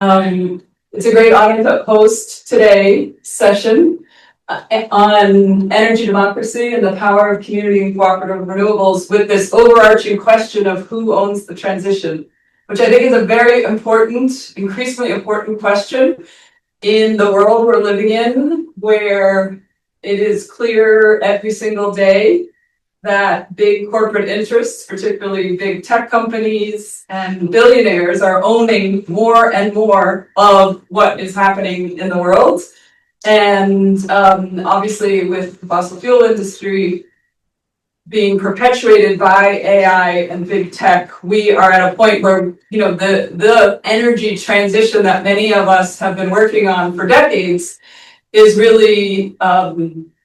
It's a great honor to host today's session on energy democracy and the power of community and cooperative renewables with this overarching question of who owns the transition, which I think is a very important, increasingly important question in the world we're living in, where it is clear every single day that big corporate interests, particularly big tech companies and billionaires, are owning more and more of what is happening in the world. And obviously with the fossil fuel industry being perpetuated by AI and big tech, we are at a point where, the energy transition that many of us have been working on for decades is really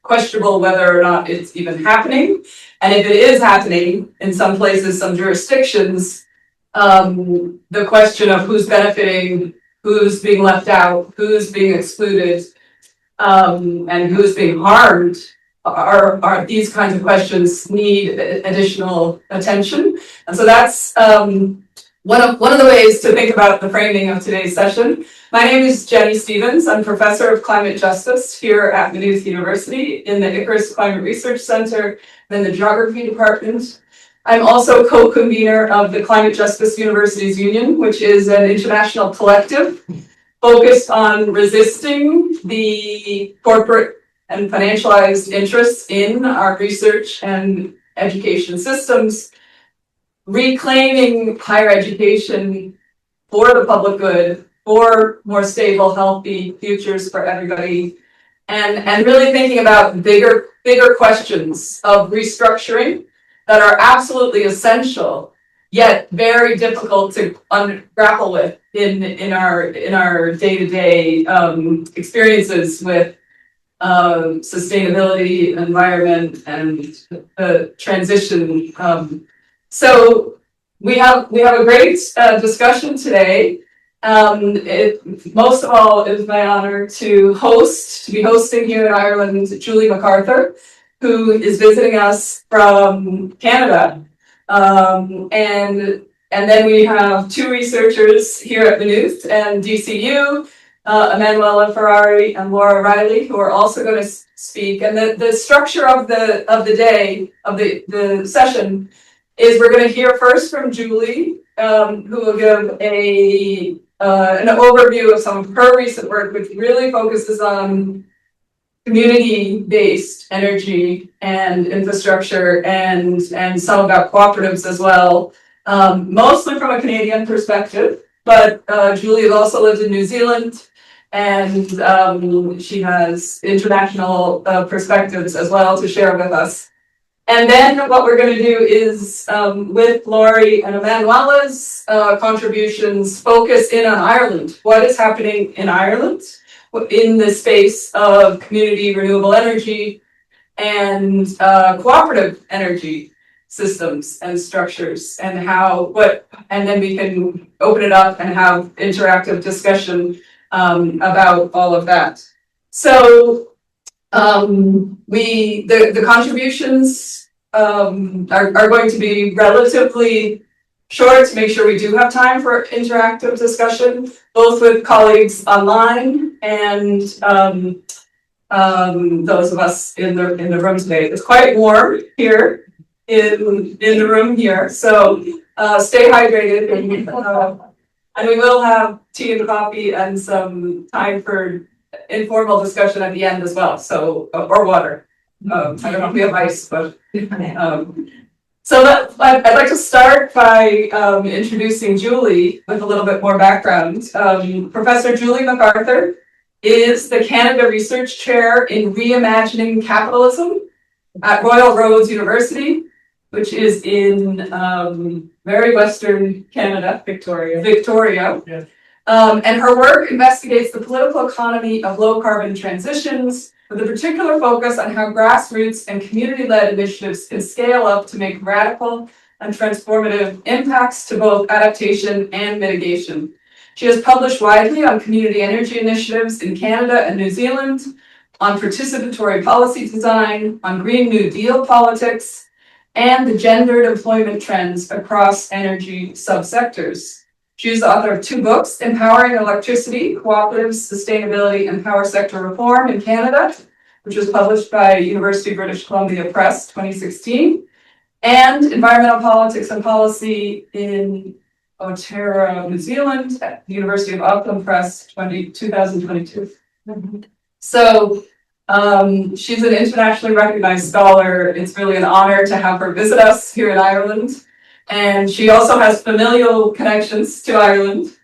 questionable whether or not it's even happening. And if it is happening in some places, some jurisdictions, the question of who's benefiting, who's being left out, who's being excluded, and who's being harmed are these kinds of questions need additional attention. And so that's one of the ways to think about the framing of today's session. My name is Jenny Stevens. I'm professor of climate justice here at Maynooth University in the Icarus Climate Research Center and the Geography Department. I'm also co-convener of the Climate Justice Universities Union, which is an international collective focused on resisting the corporate and financialized interests in our research and education systems, reclaiming higher education for the public good, for more stable, healthy futures for everybody, and really thinking about bigger questions of restructuring that are absolutely essential, yet very difficult to grapple with in our day-to-day experiences with sustainability, environment, and the transition. So we have a great discussion today. Most of all, it is my honor to be hosting here in Ireland, Julie MacArthur, who is visiting us from Canada. And then we have two researchers here at Maynooth and DCU, Emanuela Ferrari and Laura Riley, who are also going to speak. And the structure of the day, of the session, is we're going to hear first from Julie, who will give an overview of some of her recent work, which really focuses on community-based energy and infrastructure and some about cooperatives as well, mostly from a Canadian perspective. But Julie has also lived in New Zealand, and she has international perspectives as well to share with us. And then what we're going to do is, with Laurie and Emanuela's contributions, focus in on Ireland. What is happening in Ireland in the space of community renewable energy and cooperative energy systems and structures, and and then we can open it up and have interactive discussion about all of that. So the contributions are going to be relatively short to make sure we do have time for interactive discussion, both with colleagues online and those of us in the room today. It's quite warm here in the room here, so stay hydrated, and we will have tea and coffee and some time for informal discussion at the end as well. So or water. I don't know if we have ice, but so I'd like to start by introducing Julie with a little bit more background. Professor Julie MacArthur is the Canada Research Chair in Reimagining Capitalism at Royal Roads University, which is in very western Canada, Victoria. Yeah. And her work investigates the political economy of low-carbon transitions, with a particular focus on how grassroots and community-led initiatives can scale up to make radical and transformative impacts to both adaptation and mitigation. She has published widely on community energy initiatives in Canada and New Zealand, on participatory policy design, on Green New Deal politics, and the gendered employment trends across energy subsectors. She's the author of 2 books, Empowering Electricity, Cooperatives, Sustainability, and Power Sector Reform in Canada, which was published by University of British Columbia Press, 2016, and Environmental Politics and Policy in Aotearoa, New Zealand, at the University of Auckland Press, 2022. So she's an internationally recognized scholar. It's really an honor to have her visit us here in Ireland. And she also has familial connections to Ireland.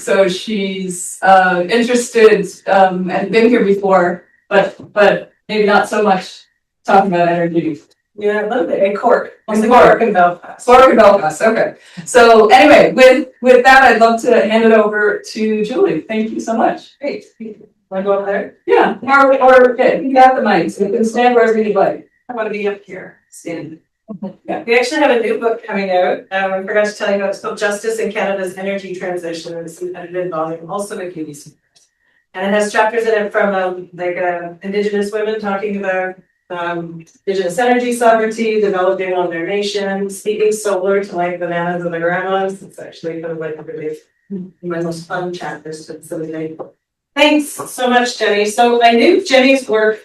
So she's interested and been here before, but maybe not so much talking about energy. Yeah, a little bit. In Cork. Cork and Belfast. Cork and Belfast, okay. So anyway, with that, I'd love to hand it over to Julie. Thank you so much. Great. Want to go up there? Yeah, or you got the mic, so you can stand wherever you'd like. I want to be up here, standing. Yeah. We actually have a new book coming out. I forgot to tell you about it. It's called Justice in Canada's Energy Transition, and it's an edited volume, also with BBC. And it has chapters in it from Indigenous women talking about Indigenous energy sovereignty, developing on their nation, speaking solar to like the nanas and the grandmas. It's actually kind of like really my most fun chapters to facilitate. Thanks so much, Jenny. So I knew Jenny's work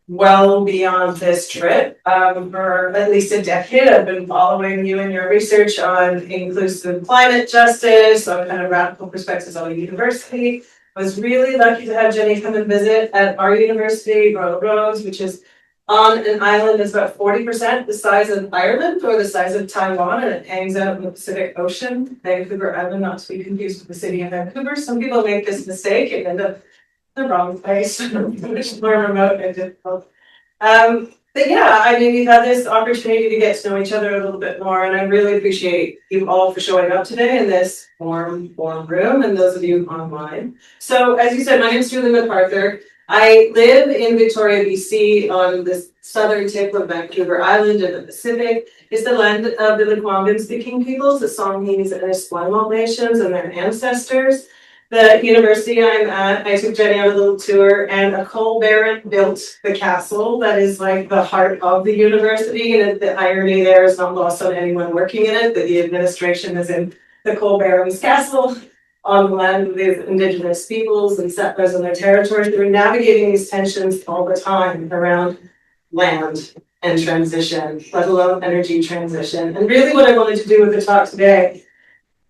well beyond this trip. For at least a decade, I've been following you and your research on inclusive climate justice, on kind of radical perspectives on the university. I was really lucky to have Jenny come and visit at our university, Royal Roads, which is on an island that's about 40% the size of Ireland or the size of Taiwan, and it hangs out in the Pacific Ocean. Vancouver Island, not to be confused with the city of Vancouver. Some people make this mistake and end up in the wrong place, much more remote and difficult. But yeah, I mean, we've had this opportunity to get to know each other a little bit more, and I really appreciate you all for showing up today in this warm room, and those of you online. So, as you said, my name is Julie MacArthur. I live in Victoria, BC, on the southern tip of Vancouver Island in the Pacific. It's the land of the Lekwungen-speaking peoples, the Songhees and Esquimalt nations and their ancestors. The university I'm at, I took Jenny on a little tour, and a coal baron built the castle that is like the heart of the university. And the irony there is not lost on anyone working in it, that the administration is in the coal baron's castle on the land of these Indigenous peoples and settlers in their territories. They're navigating these tensions all the time around land and transition, let alone energy transition. And really what I wanted to do with the talk today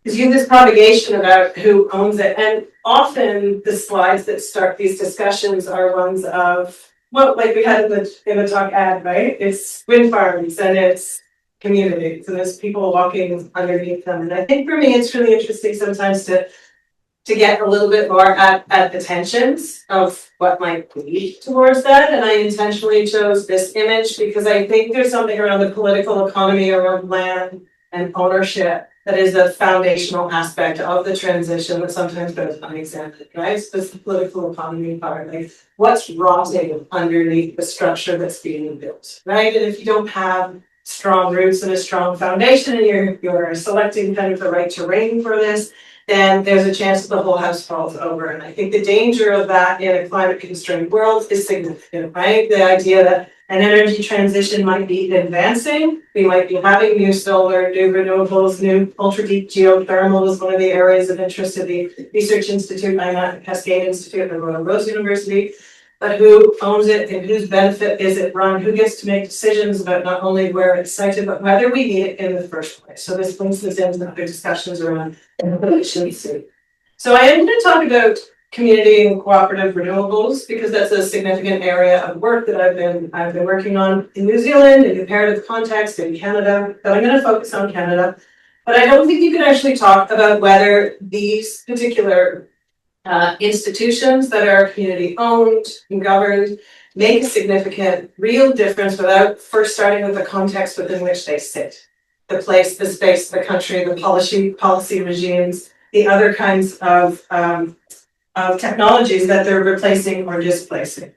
is use this propagation about who owns it. And often the slides that start these discussions are ones of, well, like we had in the talk ad, right? It's wind farms and it's communities and there's people walking underneath them. And I think for me, it's really interesting sometimes to get a little bit more at the tensions of what might lead towards that. And I intentionally chose this image because I think there's something around the political economy around land and ownership that is a foundational aspect of the transition that sometimes goes unexamined, right? So it's the political economy part, like what's rotting underneath the structure that's being built, right? And if you don't have strong roots and a strong foundation and you're selecting kind of the right terrain for this, then there's a chance that the whole house falls over. And I think the danger of that in a climate constrained world is significant, right? The idea that an energy transition might be advancing. We might be having new solar, new renewables, new ultra deep geothermal is one of the areas of interest of the Research Institute I'm at, Cascade Institute at Royal Roads University. But who owns it and whose benefit is it run? Who gets to make decisions about not only where it's sited, but whether we need it in the first place? So this brings us into other discussions around efficiency. So I am going to talk about community and cooperative renewables because that's a significant area of work that I've been working on in New Zealand, in comparative context, in Canada. But I'm going to focus on Canada. But I don't think you can actually talk about whether these particular institutions that are community owned and governed make a significant real difference without first starting with the context within which they sit. The place, the space, the country, the policy regimes, the other kinds of technologies that they're replacing or displacing.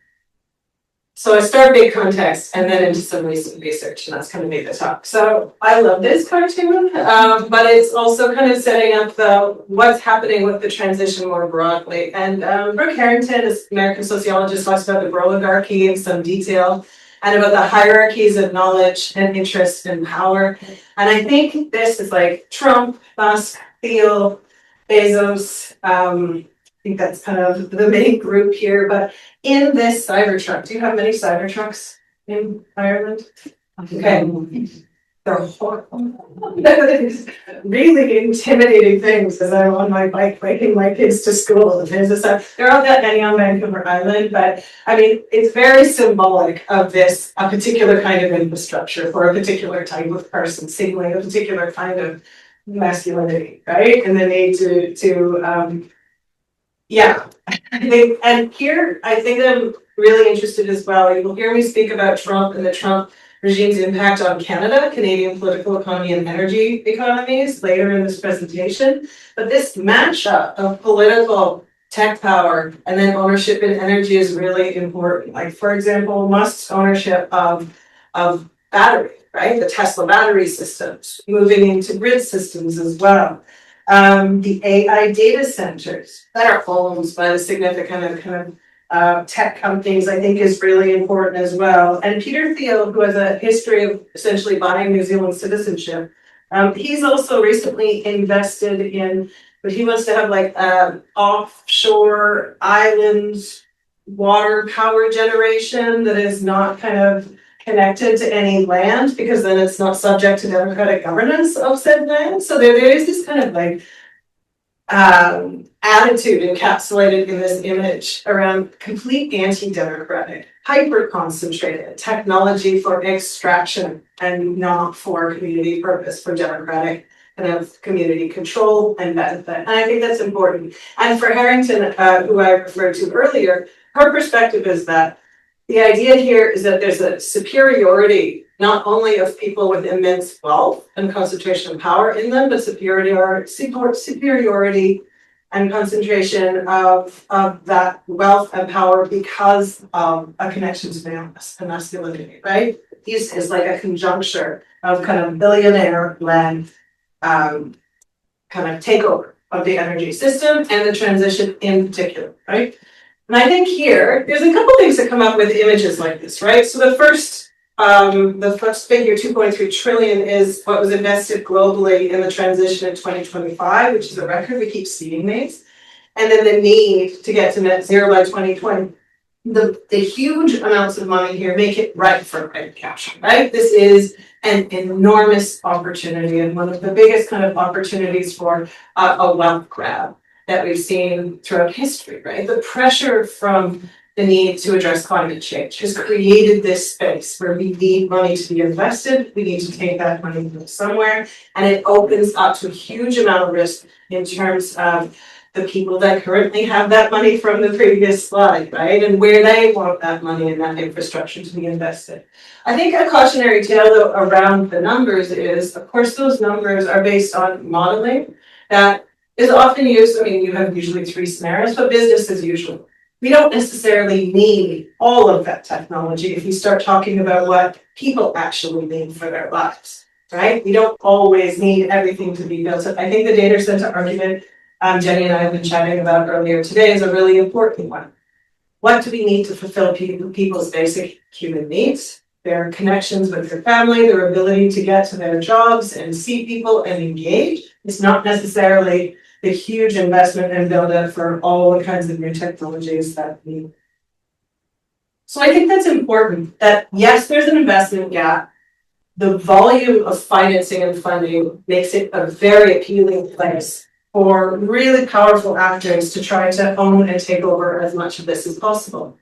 So I start big context and then into some recent research, and that's going to be the talk. So I love this cartoon, but it's also kind of setting up what's happening with the transition more broadly. And Brooke Harrington, this American sociologist, talks about the oligarchy in some detail. and about the hierarchies of knowledge and interest and power. And I think this is like Trump, Musk, Thiel, Bezos. I think that's kind of the main group here. But in this Cybertruck, do you have many Cybertrucks in Ireland? Okay. They're horrible. Really intimidating things as I'm on my bike taking my kids to school. There aren't that many on Vancouver Island, but I mean, it's very symbolic of this, a particular kind of infrastructure for a particular type of person, signaling a particular kind of masculinity, right? And the need yeah, I think, and here I think I'm really interested as well. You'll hear me speak about Trump and the Trump regime's impact on Canada, Canadian political economy and energy economies later in this presentation. But this mashup of political tech power and then ownership in energy is really important. Like, for example, Musk's ownership of battery, right? The Tesla battery systems, moving into grid systems as well. The AI data centers that are owned by the significant kind of tech companies, I think is really important as well. And Peter Thiel, who has a history of essentially buying New Zealand citizenship, he's also recently invested in, but he wants to have like offshore islands water power generation that is not kind of connected to any land, because then it's not subject to democratic governance of said land. So there is this kind of like attitude encapsulated in this image around complete anti-democratic, hyper-concentrated technology for extraction and not for community purpose, for democratic kind of community control and benefit. And I think that's important. And for Harrington, who I referred to earlier, her perspective is that the idea here is that there's a superiority, not only of people with immense wealth and concentration of power in them, but superiority and concentration of that wealth and power because of a connection to maleness and masculinity, right? This is like a conjuncture of kind of billionaire-led kind of takeover of the energy system and the transition in particular, right? And I think here, there's a couple things that come up with images like this, right? So the first figure, 2.3 trillion, is what was invested globally in the transition in 2025, which is a record. We keep seeing these. And then the need to get to net zero by 2020. The huge amounts of money here make it right for credit capture, right? This is an enormous opportunity and one of the biggest kind of opportunities for a wealth grab that we've seen throughout history, right? The pressure from the need to address climate change has created this space where we need money to be invested. We need to take that money from somewhere, and it opens up to a huge amount of risk in terms of the people that currently have that money from the previous slide, right? And where they want that money and that infrastructure to be invested. I think a cautionary tale though around the numbers is, of course, those numbers are based on modeling that is often used. I mean, you have usually three scenarios, but business as usual. We don't necessarily need all of that technology if you start talking about what people actually need for their lives, right? We don't always need everything to be built up. I think the data center argument Jenny and I have been chatting about earlier today is a really important one. What do we need to fulfill people's basic human needs? Their connections with their family, their ability to get to their jobs and see people and engage. It's not necessarily the huge investment and build up for all the kinds of new technologies that we need. So I think that's important that yes, there's an investment gap. The volume of financing and funding makes it a very appealing place for really powerful actors to try to own and take over as much of this as possible.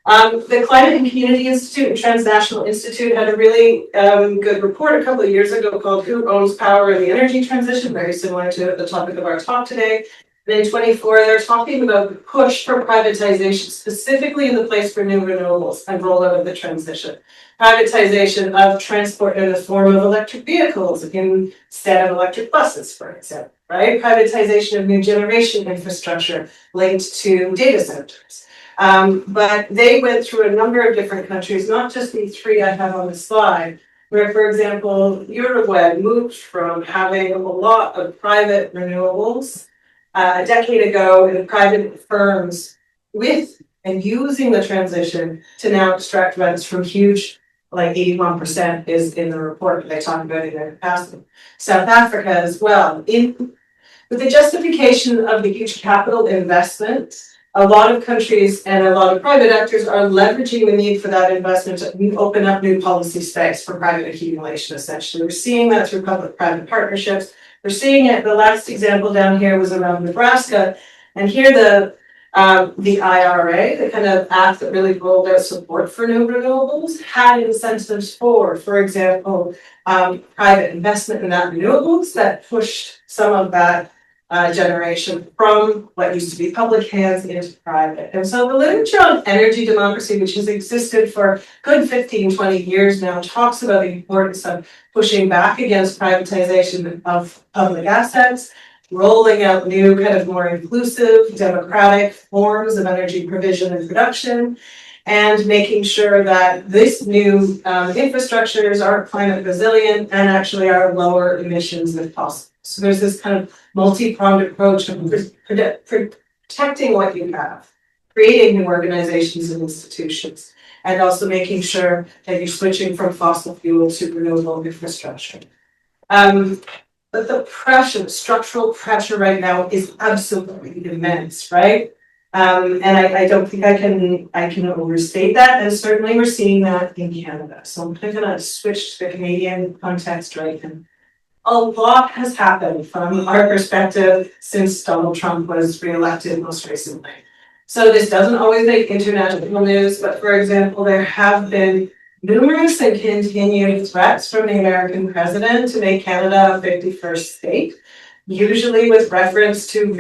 The Climate and Community Institute and Transnational Institute had a really good report a couple of years ago called Who Owns Power in the Energy Transition, very similar to the topic of our talk today. And in 24, they're talking about the push for privatization, specifically in the place for new renewables and rollout of the transition. Privatization of transport in the form of electric vehicles instead of electric buses, for example, right? Privatization of new generation infrastructure linked to data centers. But they went through a number of different countries, not just the three I have on the slide, where, for example, Uruguay moved from having a lot of private renewables a decade ago in private firms with and using the transition to now extract rents from huge like 81% is in the report that they talk about in their capacity. South Africa as well. With the justification of the huge capital investment, a lot of countries and a lot of private actors are leveraging the need for that investment to open up new policy space for private accumulation, essentially. We're seeing that through public-private partnerships. We're seeing it, the last example down here was around Nebraska, and here the IRA, the kind of act that really rolled out support for new renewables, had incentives for example, private investment in that renewables that pushed some of that generation from what used to be public hands into private. And so the literature on energy democracy, which has existed for good 15, 20 years now, talks about the importance of pushing back against privatization of public assets, rolling out new kind of more inclusive, democratic forms of energy provision and production, and making sure that this new infrastructures are climate resilient and actually are lower emissions if possible. So there's this kind of multi-pronged approach of protecting what you have, creating new organizations and institutions, and also making sure that you're switching from fossil fuel to renewable infrastructure. But the pressure, structural pressure right now is absolutely immense, right? And I don't think I can overstate that, and certainly we're seeing that in Canada. So I'm going to switch to the Canadian context right now. A lot has happened from our perspective since Donald Trump was reelected most recently. So this doesn't always make international news, but for example, there have been numerous and continued threats from the American president to make Canada a 51st state, usually with reference to the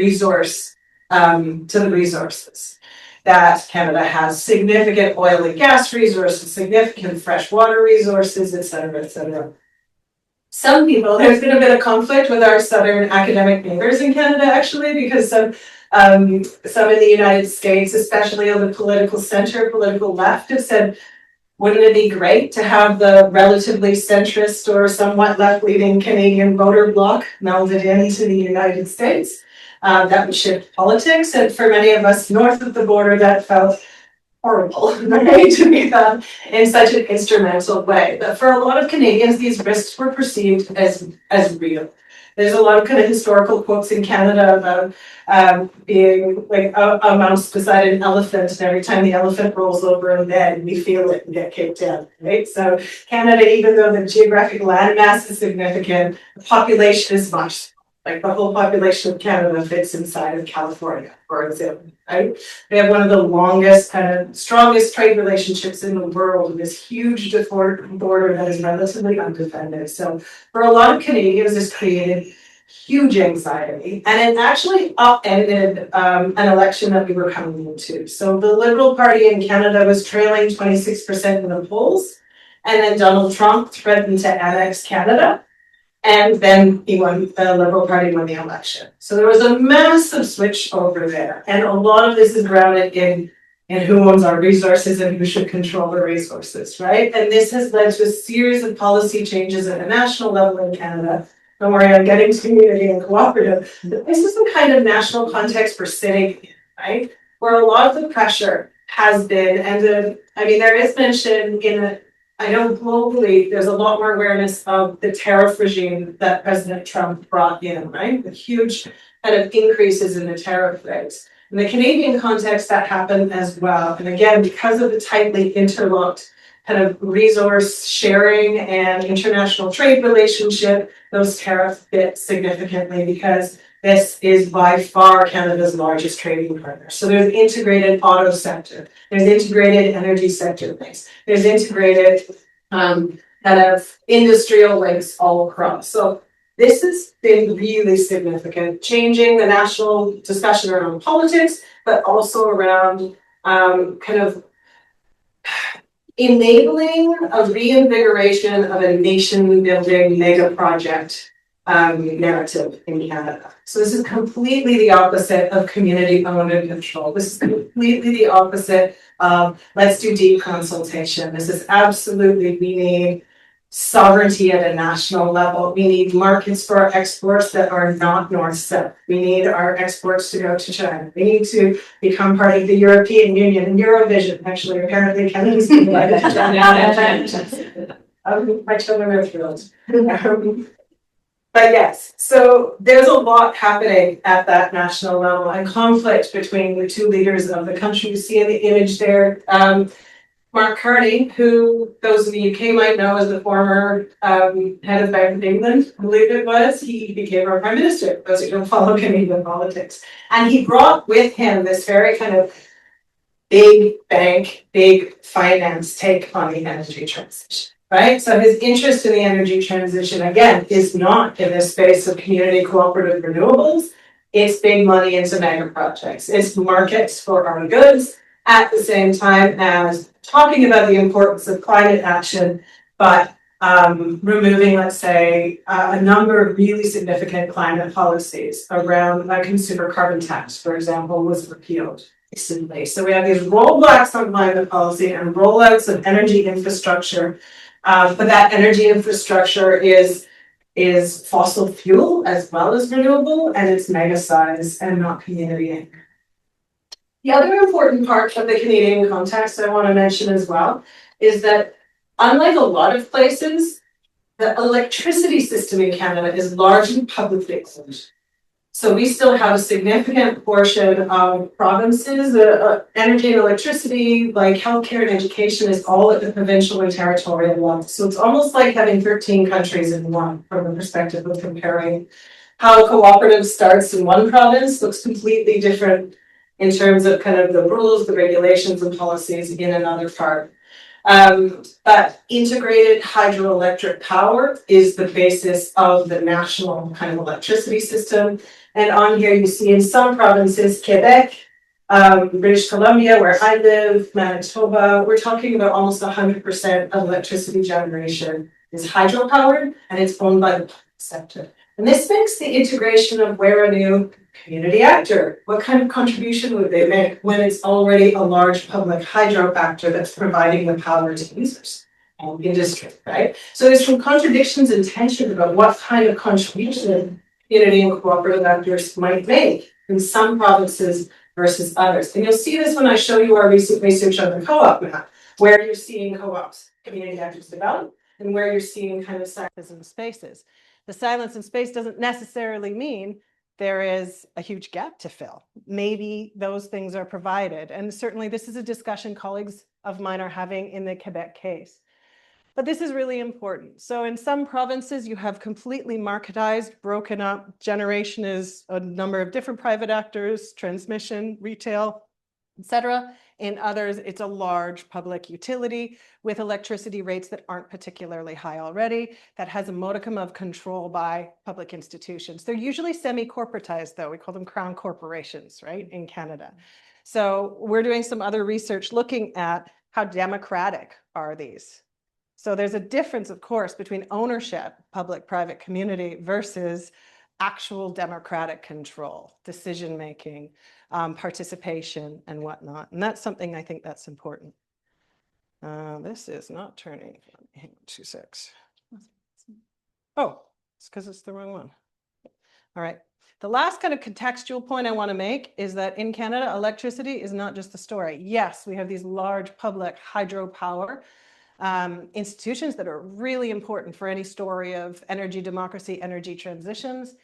resources. That Canada has significant oil and gas resources, significant freshwater resources, et cetera, Some people, there's been a bit of conflict with our southern academic neighbors in Canada, actually, because some in the United States, especially on the political center, political left, have said, wouldn't it be great to have the relatively centrist or somewhat left-leaning Canadian voter bloc melded into the United States? That would shift politics, and for many of us north of the border, that felt horrible, right, to be done in such an instrumental way. But for a lot of Canadians, these risks were perceived as real. There's a lot of kind of historical quotes in Canada about being like a mouse beside an elephant, and every time the elephant rolls over in bed, we feel it and get kicked out, right? So Canada, even though the geographic landmass is significant, the population is much. Like the whole population of Canada fits inside of California, for example, right? We have one of the longest, kind of strongest trade relationships in the world, with this huge border that is relatively undefended. So for a lot of Canadians, this created huge anxiety, and it actually upended an election that we were coming into. So the Liberal Party in Canada was trailing 26% in the polls, and then Donald Trump threatened to annex Canada. And then the Liberal Party won the election. So there was a massive switch over there. And a lot of this is grounded in who owns our resources and who should control the resources, right? And this has led to a series of policy changes at a national level in Canada. Don't worry, I'm getting to community and cooperative. This is the kind of national context we're sitting in, right? Where a lot of the pressure has been, and there is mention I know globally, there's a lot more awareness of the tariff regime that President Trump brought in, right? The huge kind of increases in the tariff rates. In the Canadian context, that happened as well. And again, because of the tightly interlocked kind of resource sharing and international trade relationship, those tariffs bit significantly because this is by far Canada's largest trading partner. So there's integrated auto sector, there's integrated energy sector things, there's integrated kind of industrial links all across. So this has been really significant, changing the national discussion around politics, but also around kind of enabling a reinvigoration of a nation-building mega project narrative in Canada. So this is completely the opposite of community owned and control. This is completely the opposite of let's do deep consultation. This is absolutely, we need sovereignty at a national level. We need markets for our exports that are not north-south. We need our exports to go to China. We need to become part of the European Union and Eurovision. Actually, apparently Canada's invited to China. My children are thrilled. But yes, so there's a lot happening at that national level and conflict between the two leaders of the country. You see in the image there, Mark Carney, who those in the UK might know as the former head of Bank of England, I believe it was, he became our prime minister, those who don't follow Canadian politics. And he brought with him this very kind of big bank, big finance take on the energy transition. Right? So his interest in the energy transition, again, is not in this space of community cooperative renewables. It's big money into mega projects. It's markets for our goods at the same time as talking about the importance of climate action, but removing, let's say, a number of really significant climate policies around consumer carbon tax, for example, was repealed recently. So we have these rollbacks on climate policy and rollouts of energy infrastructure. But that energy infrastructure is fossil fuel as well as renewable, and it's mega size and not community anchored. The other important part of the Canadian context I want to mention as well is that unlike a lot of places, the electricity system in Canada is largely publicly owned. So we still have a significant portion of provinces, energy and electricity, like healthcare and education is all at the provincial and territorial level. So it's almost like having 13 countries in one from the perspective of comparing how a cooperative starts in one province looks completely different in terms of kind of the rules, the regulations and policies in another part. But integrated hydroelectric power is the basis of the national kind of electricity system. And on here you see in some provinces, Quebec, British Columbia, where I live, Manitoba, we're talking about almost 100% of electricity generation is hydropowered and it's owned by the public sector. And this makes the integration of where a new community actor, what kind of contribution would they make when it's already a large public hydro actor that's providing the power to users and industry, right? So there's some contradictions and tension about what kind of contribution community and cooperative actors might make in some provinces versus others. And you'll see this when I show you our recent research on the co-op map, where you're seeing co-ops, community actors develop, and where you're seeing kind of silence in spaces. The silence in space doesn't necessarily mean there is a huge gap to fill. Maybe those things are provided. And certainly this is a discussion colleagues of mine are having in the Quebec case. But this is really important. So in some provinces, you have completely marketized, broken up. Generation is a number of different private actors, transmission, retail, etc. In others, it's a large public utility with electricity rates that aren't particularly high already, that has a modicum of control by public institutions. They're usually semi-corporatized, though. We call them crown corporations, right, in Canada. So we're doing some other research looking at how democratic are these. So there's a difference, of course, between ownership, public, private, community, versus actual democratic control, decision-making, participation, and whatnot. And that's something I think that's important. This is not turning. Hang on 2 secs. Oh, it's because it's the wrong one. All right. The last kind of contextual point I want to make is that in Canada, electricity is not just the story. Yes, we have these large public hydropower institutions that are really important for any story of energy democracy, energy transitions.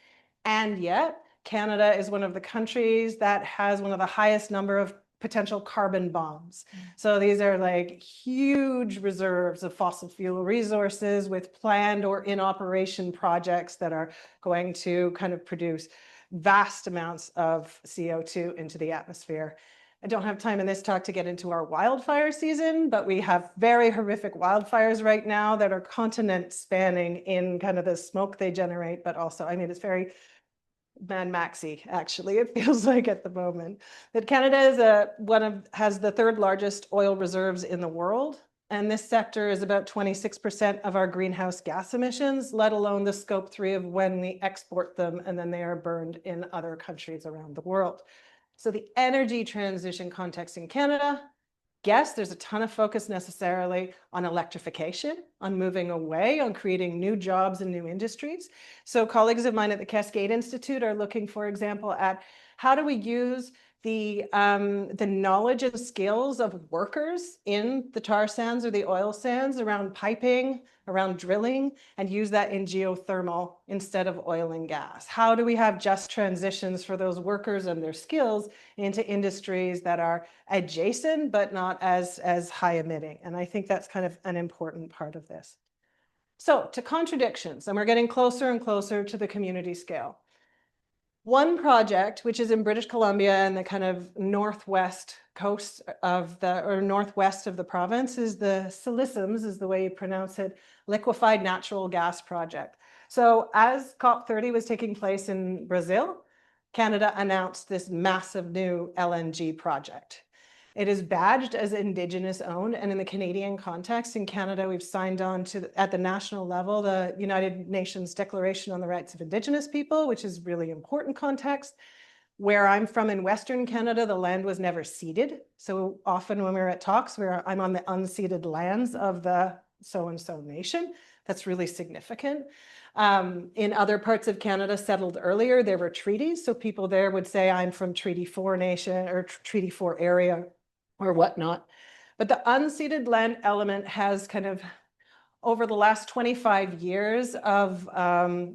And yet, Canada is one of the countries that has one of the highest number of potential carbon bombs. So these are like huge reserves of fossil fuel resources with planned or in operation projects that are going to kind of produce vast amounts of CO2 into the atmosphere. I don't have time in this talk to get into our wildfire season, but we have very horrific wildfires right now that are continent spanning in kind of the smoke they generate, but also, I mean, it's very Mad Maxy, actually, it feels like at the moment. That Canada is has the third largest oil reserves in the world. And this sector is about 26% of our greenhouse gas emissions, let alone the scope 3 of when we export them and then they are burned in other countries around the world. So the energy transition context in Canada guess there's a ton of focus necessarily on electrification, on moving away, on creating new jobs and new industries. So colleagues of mine at the Cascade Institute are looking, for example, at how do we use the knowledge and skills of workers in the tar sands or the oil sands around piping, around drilling, and use that in geothermal instead of oil and gas? How do we have just transitions for those workers and their skills into industries that are adjacent but not as high emitting? And I think that's kind of an important part of this. So to contradictions, and we're getting closer and closer to the community scale. One project, which is in British Columbia and the kind of northwest coast of or northwest of the province, is the Siliciums, is the way you pronounce it, liquefied natural gas project. So as COP30 was taking place in Brazil, Canada announced this massive new LNG project. It is badged as Indigenous owned, and in the Canadian context, in Canada, we've signed on to, at the national level, the United Nations Declaration on the Rights of Indigenous People, which is really important context. Where I'm from in Western Canada, the land was never ceded. So often when we're at talks, I'm on the unceded lands of the so-and-so nation. That's really significant. In other parts of Canada settled earlier, there were treaties. So people there would say, I'm from Treaty 4 nation or Treaty 4 area or whatnot. But the unceded land element has kind of, over the last 25 years of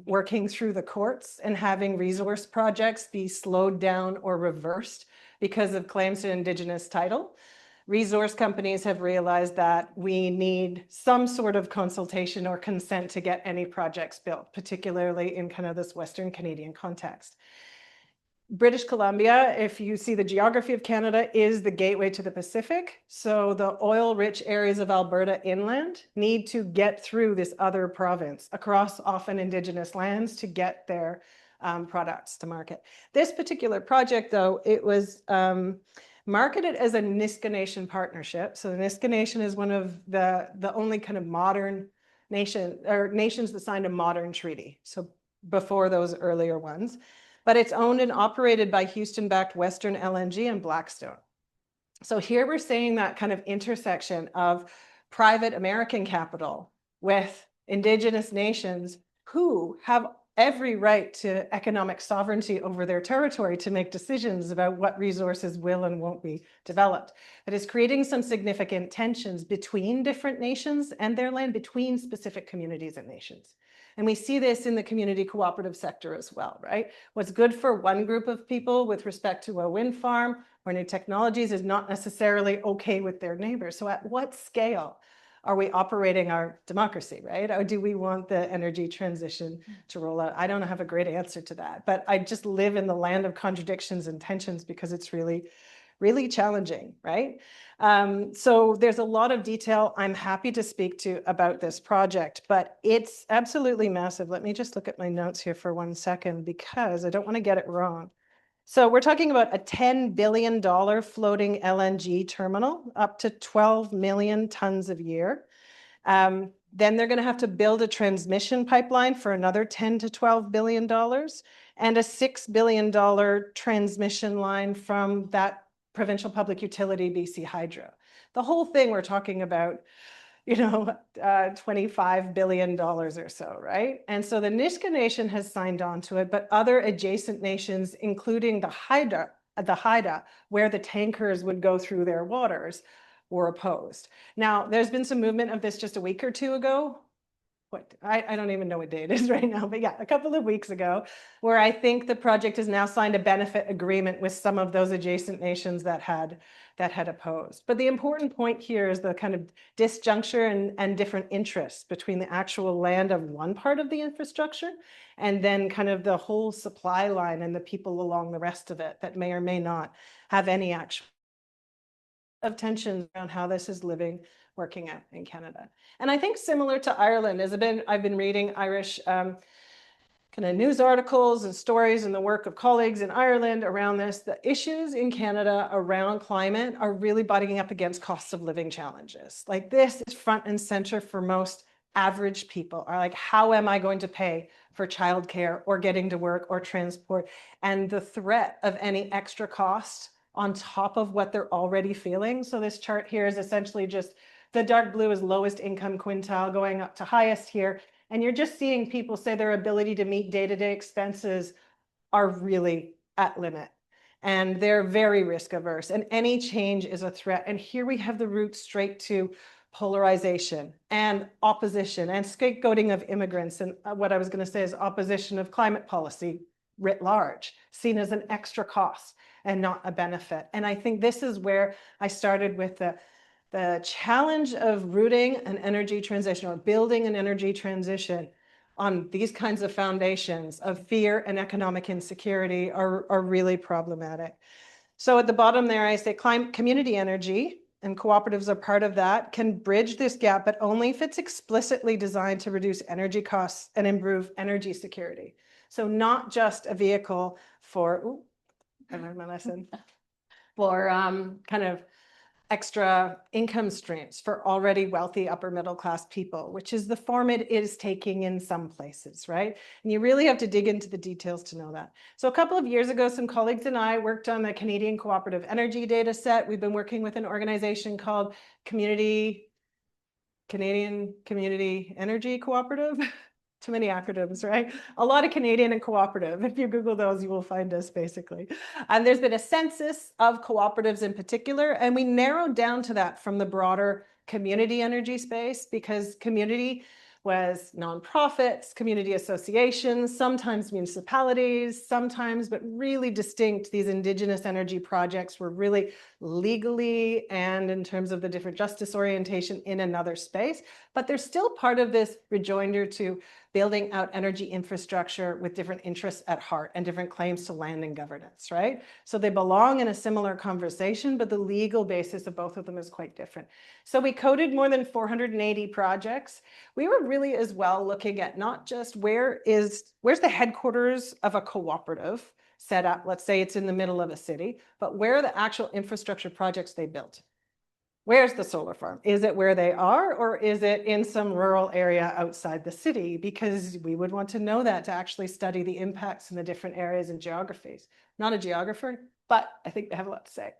working through the courts and having resource projects be slowed down or reversed because of claims to Indigenous title, resource companies have realized that we need some sort of consultation or consent to get any projects built, particularly in kind of this Western Canadian context. British Columbia, if you see the geography of Canada, is the gateway to the Pacific. So the oil-rich areas of Alberta inland need to get through this other province across often Indigenous lands to get their products to market. This particular project, though, it was marketed as a Nisga'a Nation partnership. So the Nisga'a Nation is one of the only kind of modern nations that signed a modern treaty. So before those earlier ones. But it's owned and operated by Houston-backed Western LNG and Blackstone. So here we're seeing that kind of intersection of private American capital with Indigenous nations who have every right to economic sovereignty over their territory to make decisions about what resources will and won't be developed. It is creating some significant tensions between different nations and their land, between specific communities and nations. And we see this in the community cooperative sector as well, right? What's good for one group of people with respect to a wind farm or new technologies is not necessarily okay with their neighbors. So at what scale are we operating our democracy, right? Or do we want the energy transition to roll out? I don't have a great answer to that, but I just live in the land of contradictions and tensions because it's really, really challenging, right? So there's a lot of detail I'm happy to speak to about this project, but it's absolutely massive. Let me just look at my notes here for 1 second because I don't want to get it wrong. So we're talking about a $10 billion floating LNG terminal, up to 12 million tons a year. Then they're going to have to build a transmission pipeline for another $10 to $12 billion and a $6 billion transmission line from that provincial public utility, BC Hydro. The whole thing we're talking about, $25 billion or so, right? And so the Nisga'a Nation has signed on to it, but other adjacent nations, including the Haida, where the tankers would go through their waters, were opposed. Now, there's been some movement of this just a week or two ago. I don't even know what day it is right now, but yeah, a couple of weeks ago, where I think the project has now signed a benefit agreement with some of those adjacent nations that had opposed. But the important point here is the kind of disjuncture and different interests between the actual land of one part of the infrastructure and then kind of the whole supply line and the people along the rest of it that may or may not have any actual of tensions around how this is working out in Canada. And I think similar to Ireland, I've been reading Irish kind of news articles and stories and the work of colleagues in Ireland around this. The issues in Canada around climate are really butting up against cost of living challenges. Like this is front and center for most average people are like, how am I going to pay for childcare or getting to work or transport? And the threat of any extra cost on top of what they're already feeling. So this chart here is essentially just the dark blue is lowest income quintile going up to highest here. And you're just seeing people say their ability to meet day-to-day expenses are really at limit. And they're very risk averse, and any change is a threat. And here we have the route straight to polarization and opposition and scapegoating of immigrants. And what I was going to say is opposition of climate policy writ large, seen as an extra cost and not a benefit. And I think this is where I started with the challenge of rooting an energy transition or building an energy transition on these kinds of foundations of fear and economic insecurity are really problematic. So at the bottom there, I say community energy, and cooperatives are part of that, can bridge this gap, but only if it's explicitly designed to reduce energy costs and improve energy security. So not just a vehicle for, ooh, I learned my lesson, for kind of extra income streams for already wealthy upper middle class people, which is the form it is taking in some places, right? And you really have to dig into the details to know that. So a couple of years ago, some colleagues and I worked on the Canadian Cooperative Energy data set. We've been working with an organization called Canadian Community Energy Cooperative. Too many acronyms, right? A lot of Canadian and cooperative. If you Google those, you will find us basically. And there's been a census of cooperatives in particular, and we narrowed down to that from the broader community energy space because community was nonprofits, community associations, sometimes municipalities, sometimes, but really distinct, these indigenous energy projects were really legally and in terms of the different justice orientation in another space, but they're still part of this rejoinder to building out energy infrastructure with different interests at heart and different claims to land and governance, right? So they belong in a similar conversation, but the legal basis of both of them is quite different. So we coded more than 480 projects. We were really as well looking at not just where's the headquarters of a cooperative set up, let's say it's in the middle of a city, but where are the actual infrastructure projects they built? Where's the solar farm? Is it where they are, or is it in some rural area outside the city? Because we would want to know that to actually study the impacts in the different areas and geographies. Not a geographer, but I think they have a lot to say.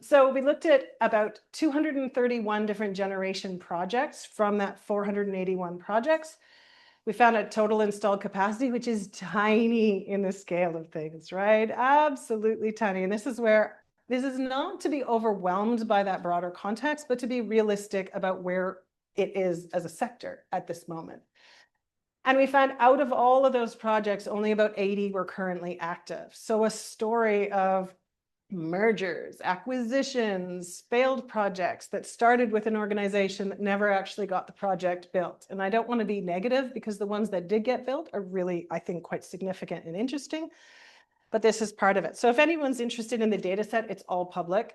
So we looked at about 231 different generation projects from that 481 projects. We found a total installed capacity, which is tiny in the scale of things, right? Absolutely tiny. And this is where this is not to be overwhelmed by that broader context, but to be realistic about where it is as a sector at this moment. And we found out of all of those projects, only about 80 were currently active. So a story of mergers, acquisitions, failed projects that started with an organization that never actually got the project built. And I don't want to be negative because the ones that did get built are really, I think, quite significant and interesting. But this is part of it. So if anyone's interested in the data set, it's all public.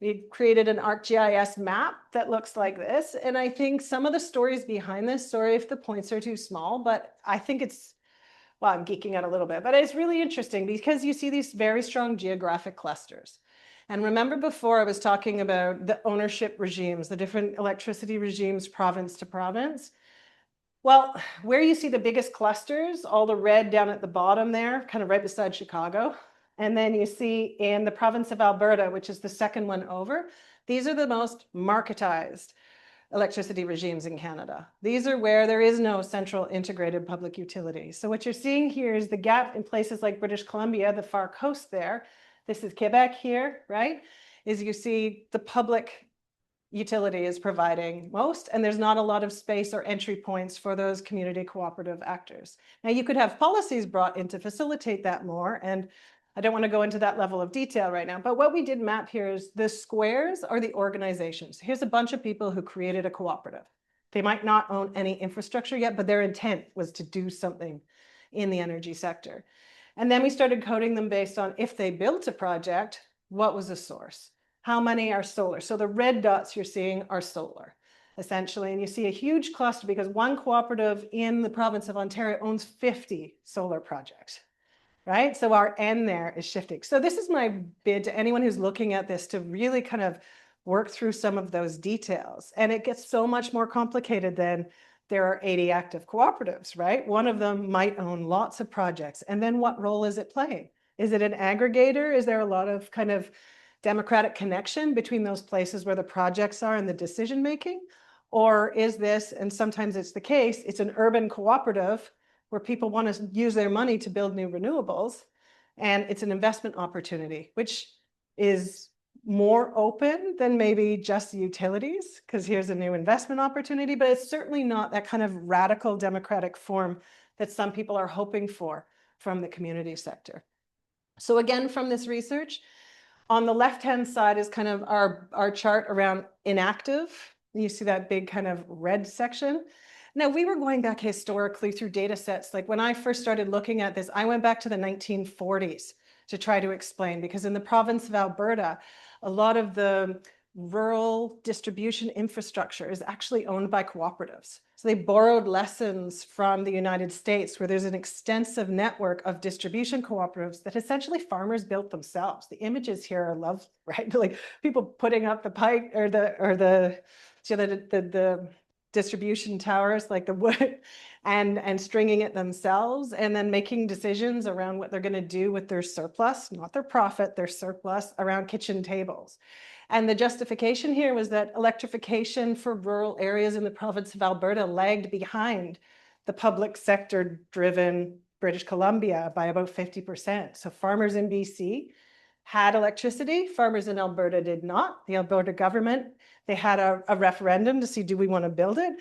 We created an ArcGIS map that looks like this. And I think some of the stories behind this, sorry if the points are too small, but I think it's, well, I'm geeking out a little bit, but it's really interesting because you see these very strong geographic clusters. And remember before I was talking about the ownership regimes, the different electricity regimes, province to province. Well, where you see the biggest clusters, all the red down at the bottom there, kind of right beside Chicago. And then you see in the province of Alberta, which is the second one over, these are the most marketized electricity regimes in Canada. These are where there is no central integrated public utility. So what you're seeing here is the gap in places like British Columbia, the far coast there. This is Quebec here, right? Is you see the public utility is providing most, and there's not a lot of space or entry points for those community cooperative actors. Now you could have policies brought in to facilitate that more, and I don't want to go into that level of detail right now, but what we did map here is the squares are the organizations. Here's a bunch of people who created a cooperative. They might not own any infrastructure yet, but their intent was to do something in the energy sector. And then we started coding them based on if they built a project, what was the source? How many are solar? So the red dots you're seeing are solar, essentially. And you see a huge cluster because one cooperative in the province of Ontario owns 50 solar projects, right? So our N there is shifting. So this is my bid to anyone who's looking at this to really kind of work through some of those details. And it gets so much more complicated than there are 80 active cooperatives, right? One of them might own lots of projects. And then what role is it playing? Is it an aggregator? Is there a lot of kind of democratic connection between those places where the projects are and the decision making? Or is this, and sometimes it's the case, it's an urban cooperative where people want to use their money to build new renewables, and it's an investment opportunity, which is more open than maybe just the utilities, because here's a new investment opportunity, but it's certainly not that kind of radical democratic form that some people are hoping for from the community sector. So again, from this research, on the left-hand side is kind of our chart around inactive. You see that big kind of red section. Now, we were going back historically through data sets. Like when I first started looking at this, I went back to the 1940s to try to explain, because in the province of Alberta, a lot of the rural distribution infrastructure is actually owned by cooperatives. So they borrowed lessons from the United States, where there's an extensive network of distribution cooperatives that essentially farmers built themselves. The images here are lovely, right? Like people putting up the pipe or the distribution towers, like the wood, and stringing it themselves, and then making decisions around what they're going to do with their surplus, not their profit, their surplus, around kitchen tables. And the justification here was that electrification for rural areas in the province of Alberta lagged behind the public sector driven British Columbia by about 50%. So farmers in BC had electricity, farmers in Alberta did not. The Alberta government, they had a referendum to see, do we want to build it?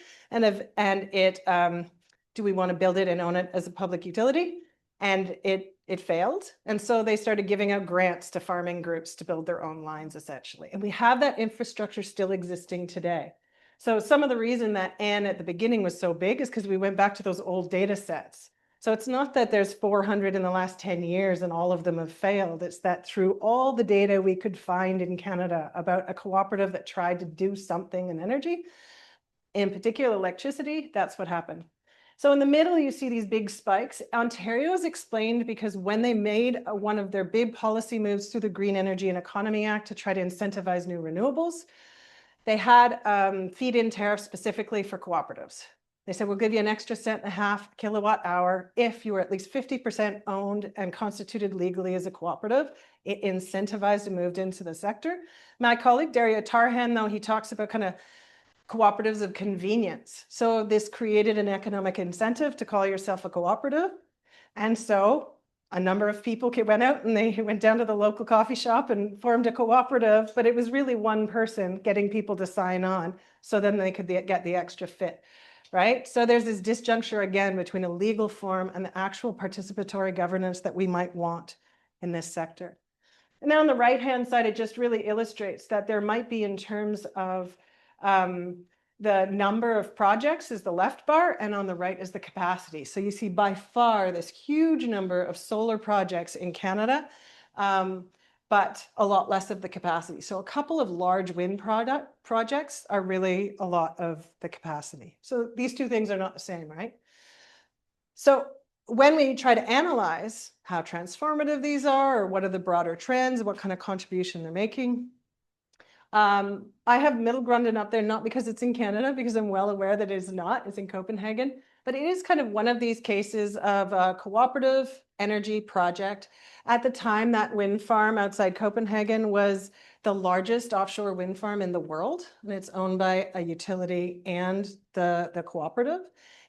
Do we want to build it and own it as a public utility? And it failed. And so they started giving out grants to farming groups to build their own lines, essentially. And we have that infrastructure still existing today. So some of the reason that N at the beginning was so big is because we went back to those old data sets. So it's not that there's 400 in the last 10 years and all of them have failed. It's that through all the data we could find in Canada about a cooperative that tried to do something in energy, in particular electricity, that's what happened. So in the middle, you see these big spikes. Ontario is explained because when they made one of their big policy moves through the Green Energy and Economy Act to try to incentivize new renewables, they had feed-in tariffs specifically for cooperatives. They said, we'll give you an extra $0.015 kilowatt hour if you were at least 50% owned and constituted legally as a cooperative. It incentivized and moved into the sector. My colleague, Daria Tarhan, though, he talks about kind of cooperatives of convenience. So this created an economic incentive to call yourself a cooperative. And so a number of people went out and they went down to the local coffee shop and formed a cooperative, but it was really one person getting people to sign on so then they could get the extra fit, right? So there's this disjuncture again between a legal form and the actual participatory governance that we might want in this sector. And then on the right-hand side, it just really illustrates that there might be, in terms of the number of projects is the left bar, and on the right is the capacity. So you see by far this huge number of solar projects in Canada, but a lot less of the capacity. So a couple of large wind projects are really a lot of the capacity. So these two things are not the same, right? So when we try to analyze how transformative these are, or what are the broader trends, what kind of contribution they're making, I have Middlegrundon up there, not because it's in Canada, because I'm well aware that it is not, it's in Copenhagen, but it is kind of one of these cases of a cooperative energy project. At the time, that wind farm outside Copenhagen was the largest offshore wind farm in the world, and it's owned by a utility and the cooperative.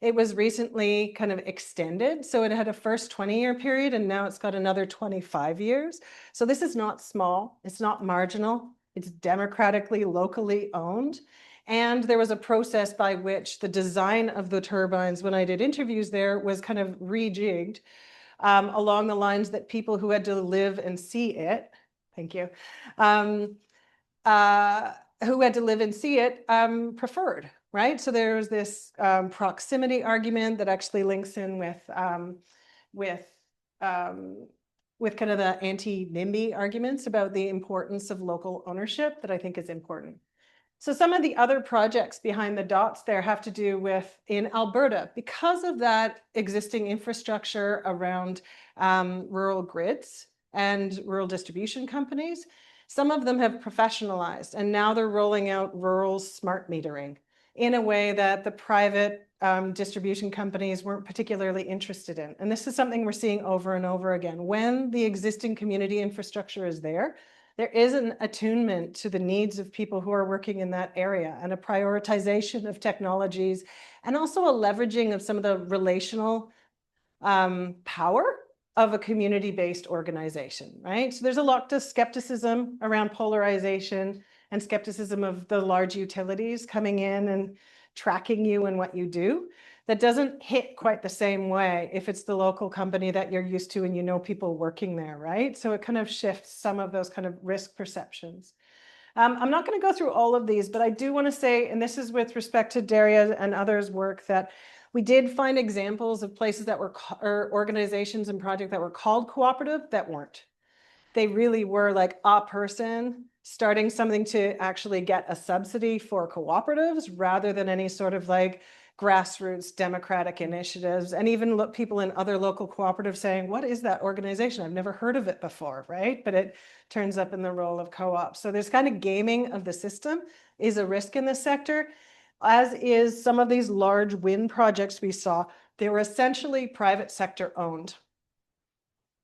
It was recently kind of extended. So it had a first 20-year period, and now it's got another 25 years. So this is not small, it's not marginal. It's democratically, locally owned. And there was a process by which the design of the turbines, when I did interviews there, was kind of rejigged along the lines that people who had to live and see it, thank you, who had to live and see it preferred, right? So there was this proximity argument that actually links in with kind of the anti-NIMBY arguments about the importance of local ownership that I think is important. So some of the other projects behind the dots there have to do with, in Alberta, because of that existing infrastructure around rural grids and rural distribution companies, some of them have professionalized, and now they're rolling out rural smart metering in a way that the private distribution companies weren't particularly interested in. And this is something we're seeing over and over again. When the existing community infrastructure is there is an attunement to the needs of people who are working in that area, and a prioritization of technologies, and also a leveraging of some of the relational power of a community-based organization, right? So there's a lot of skepticism around polarization and skepticism of the large utilities coming in and tracking you and what you do. That doesn't hit quite the same way if it's the local company that you're used to and you know people working there, right? So it kind of shifts some of those kind of risk perceptions. I'm not going to go through all of these, but I do want to say, and this is with respect to Daria and others' work, that we did find examples of places that were, or organizations and projects that were called cooperative that weren't. They really were like a person starting something to actually get a subsidy for cooperatives rather than any sort of like grassroots democratic initiatives, and even people in other local cooperatives saying, what is that organization? I've never heard of it before, right? But it turns up in the role of co-op. So there's kind of gaming of the system is a risk in this sector, as is some of these large wind projects we saw. They were essentially private sector owned,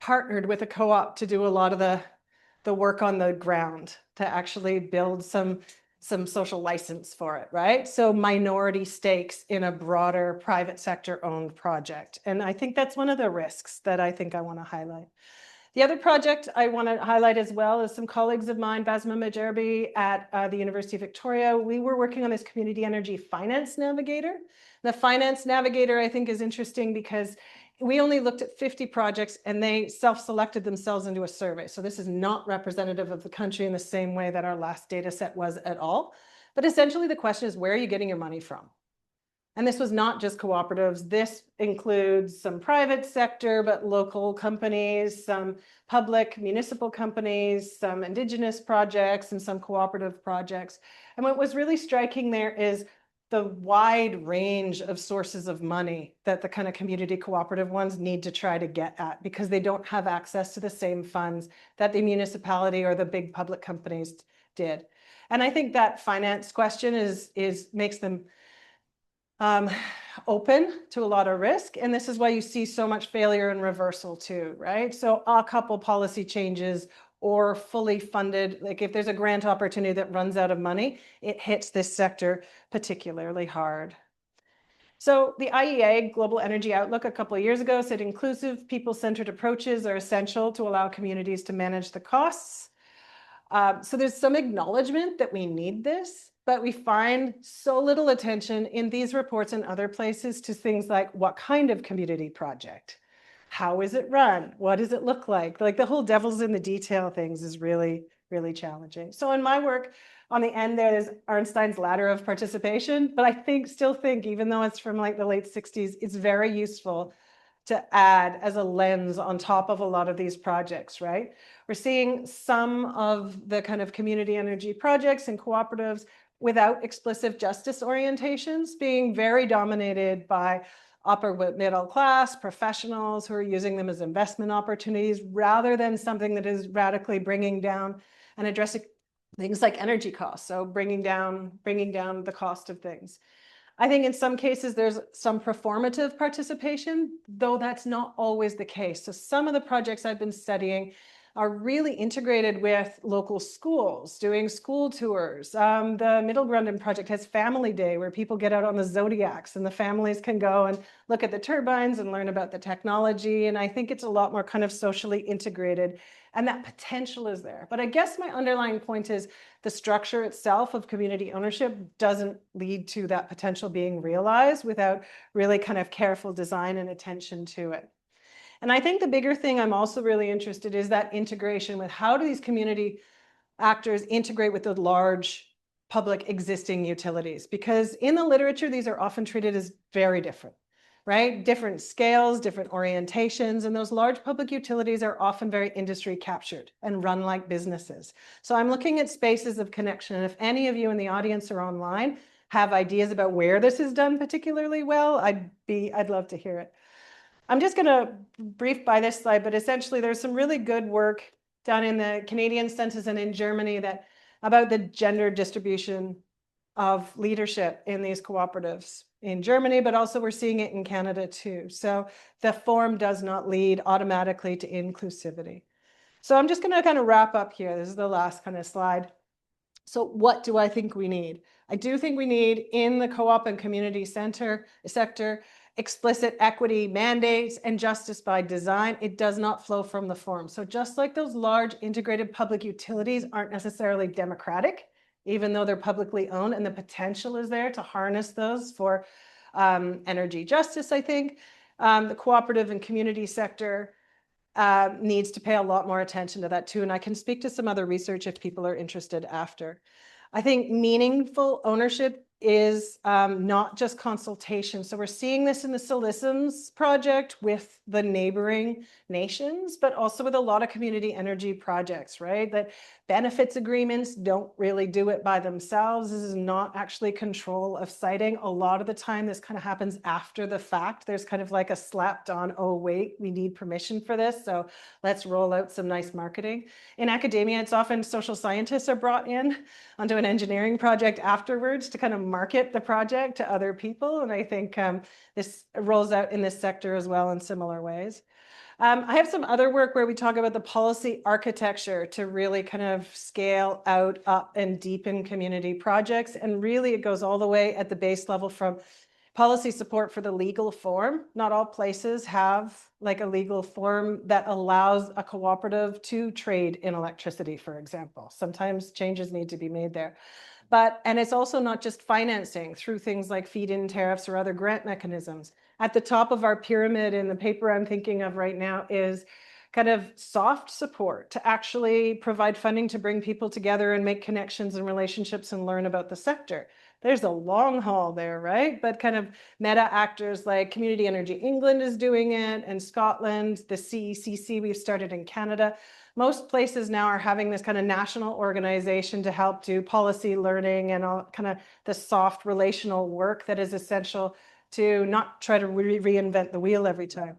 partnered with a co-op to do a lot of the work on the ground to actually build some social license for it, right? So minority stakes in a broader private sector owned project. And I think that's one of the risks that I think I want to highlight. The other project I want to highlight as well is some colleagues of mine, Basma Majerbi at the University of Victoria. We were working on this community energy finance navigator. The finance navigator, I think, is interesting because we only looked at 50 projects and they self-selected themselves into a survey. So this is not representative of the country in the same way that our last data set was at all. But essentially the question is, where are you getting your money from? And this was not just cooperatives. This includes some private sector, but local companies, some public municipal companies, some Indigenous projects, and some cooperative projects. And what was really striking there is the wide range of sources of money that the kind of community cooperative ones need to try to get at, because they don't have access to the same funds that the municipality or the big public companies did. And I think that finance question makes them open to a lot of risk. And this is why you see so much failure and reversal too, right? So a couple policy changes or fully funded, like if there's a grant opportunity that runs out of money, it hits this sector particularly hard. So the IEA Global Energy Outlook a couple of years ago said inclusive, people-centered approaches are essential to allow communities to manage the costs. So there's some acknowledgement that we need this, but we find so little attention in these reports and other places to things like what kind of community project? How is it run? What does it look like? Like the whole devil's in the detail things is really, really challenging. So in my work, on the end there is Arnstein's ladder of participation, but I still think, even though it's from like the late 60s, it's very useful to add as a lens on top of a lot of these projects, right? We're seeing some of the kind of community energy projects and cooperatives without explicit justice orientations being very dominated by upper middle class professionals who are using them as investment opportunities rather than something that is radically bringing down and addressing things like energy costs. So bringing down the cost of things. I think in some cases there's some performative participation, though that's not always the case. So some of the projects I've been studying are really integrated with local schools, doing school tours. The Middle Grundon project has Family Day, where people get out on the Zodiacs and the families can go and look at the turbines and learn about the technology. And I think it's a lot more kind of socially integrated, and that potential is there. But I guess my underlying point is the structure itself of community ownership doesn't lead to that potential being realized without really kind of careful design and attention to it. And I think the bigger thing I'm also really interested in is that integration with how do these community actors integrate with the large public existing utilities? Because in the literature, these are often treated as very different, right? Different scales, different orientations, and those large public utilities are often very industry captured and run like businesses. So I'm looking at spaces of connection. And if any of you in the audience or online have ideas about where this is done particularly well, I'd love to hear it. I'm just going to brief by this slide, but essentially there's some really good work done in the Canadian census and in Germany about the gender distribution of leadership in these cooperatives in Germany, but also we're seeing it in Canada too. So the form does not lead automatically to inclusivity. So I'm just going to kind of wrap up here. This is the last kind of slide. So what do I think we need? I do think we need in the co-op and community sector explicit equity mandates and justice by design. It does not flow from the form. So just like those large integrated public utilities aren't necessarily democratic, even though they're publicly owned, and the potential is there to harness those for energy justice, I think. The cooperative and community sector needs to pay a lot more attention to that too. And I can speak to some other research if people are interested after. I think meaningful ownership is not just consultation. So we're seeing this in the Siliciums project with the neighboring nations, but also with a lot of community energy projects, right? That benefits agreements don't really do it by themselves. This is not actually control of siting. A lot of the time, this kind of happens after the fact. There's kind of like a slapped on, oh, wait, we need permission for this. So let's roll out some nice marketing. In academia, it's often social scientists are brought in onto an engineering project afterwards to kind of market the project to other people. And I think this rolls out in this sector as well in similar ways. I have some other work where we talk about the policy architecture to really kind of scale out, up, and deepen community projects. And really, it goes all the way at the base level from policy support for the legal form. Not all places have like a legal form that allows a cooperative to trade in electricity, for example. Sometimes changes need to be made there. And it's also not just financing through things like feed-in tariffs or other grant mechanisms. At the top of our pyramid in the paper I'm thinking of right now is kind of soft support to actually provide funding to bring people together and make connections and relationships and learn about the sector. There's a long haul there, right? But kind of meta actors like Community Energy England is doing it, and Scotland, the CECC we've started in Canada. Most places now are having this kind of national organization to help do policy learning and all kind of the soft relational work that is essential to not try to reinvent the wheel every time.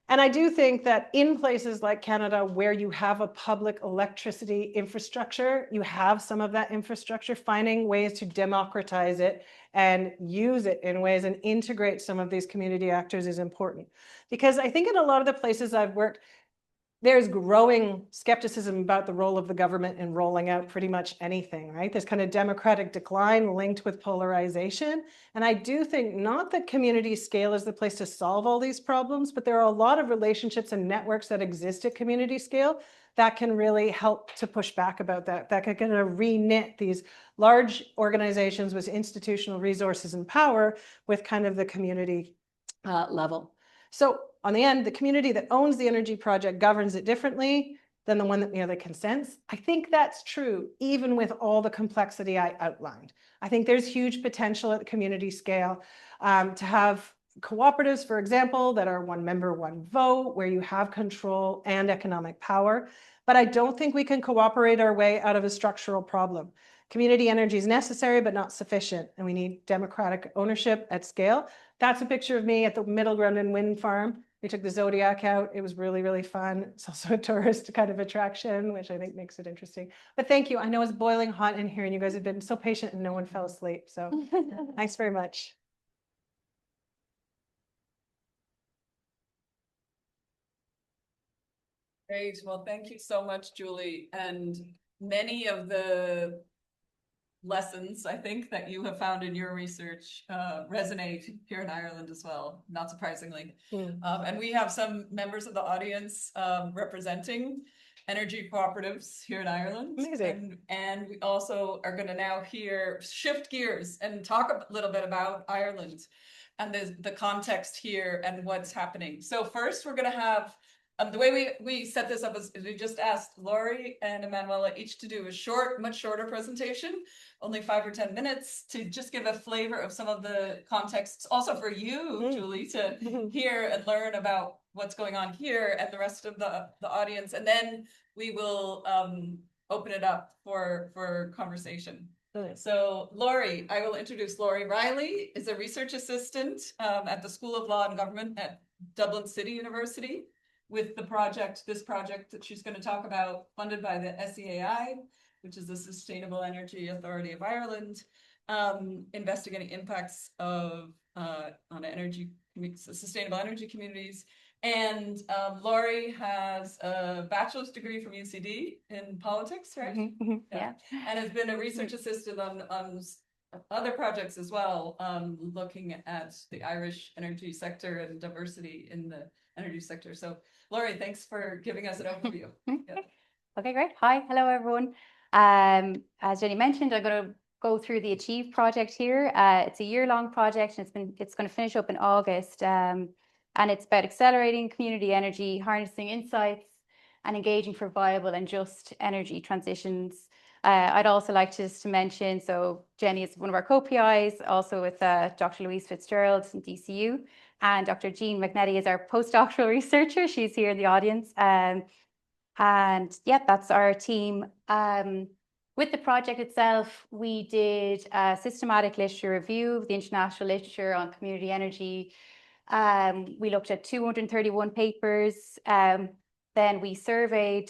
And I do think that in places like Canada, where you have a public electricity infrastructure, you have some of that infrastructure, finding ways to democratize it and use it in ways and integrate some of these community actors is important. Because I think in a lot of the places I've worked, there's growing skepticism about the role of the government in rolling out pretty much anything, right? This kind of democratic decline linked with polarization. And I do think not that community scale is the place to solve all these problems, but there are a lot of relationships and networks that exist at community scale that can really help to push back about that can kind of re-knit these large organizations with institutional resources and power with kind of the community level. So on the end, the community that owns the energy project governs it differently than the one that merely consents. I think that's true, even with all the complexity I outlined. I think there's huge potential at the community scale to have cooperatives, for example, that are one member, one vote, where you have control and economic power. But I don't think we can cooperate our way out of a structural problem. Community energy is necessary, but not sufficient, and we need democratic ownership at scale. That's a picture of me at the Middle Grundon wind farm. We took the Zodiac out. It was really, really fun. It's also a tourist kind of attraction, which I think makes it interesting. But thank you. I know it's boiling hot in here and you guys have been so patient and no one fell asleep. So thanks very much. Great. Well, thank you so much, Julie. And many of the lessons, I think, that you have found in your research resonate here in Ireland as well, not surprisingly. And we have some members of the audience representing energy cooperatives here in Ireland. Amazing. And we also are going to now shift gears and talk a little bit about Ireland and the context here and what's happening. So first, we're going to have the way we set this up is we just asked Laurie and Emanuela each to do a much shorter presentation, only 5 or 10 minutes, to just give a flavor of some of the contexts, also for you, Julie, to hear and learn about what's going on here and the rest of the audience. And then we will open it up for conversation. So Laurie, I will introduce Laurie Riley, is a research assistant at the School of Law and Government at Dublin City University, with this project that she's going to talk about, funded by the SEAI, which is the Sustainable Energy Authority of Ireland. investigating impacts of on sustainable energy communities. And Laurie has a bachelor's degree from UCD in politics, right? Yeah. And has been a research assistant on other projects as well, looking at the Irish energy sector and diversity in the energy sector. So Laurie, thanks for giving us an overview. Yeah. Okay, great. Hi, hello everyone. As Jenny mentioned, I'm going to go through the Achieve project here. It's a year-long project, and it's going to finish up in August. And it's about accelerating community energy, harnessing insights, and engaging for viable and just energy transitions. I'd also like to mention, so Jenny is one of our co-PIs, also with Dr. Louise Fitzgerald in DCU, and Dr. Jean McNetty is our postdoctoral researcher. She's here in the audience. And yeah, that's our team. With the project itself, we did a systematic literature review of the international literature on community energy. We looked at 231 papers. Then we surveyed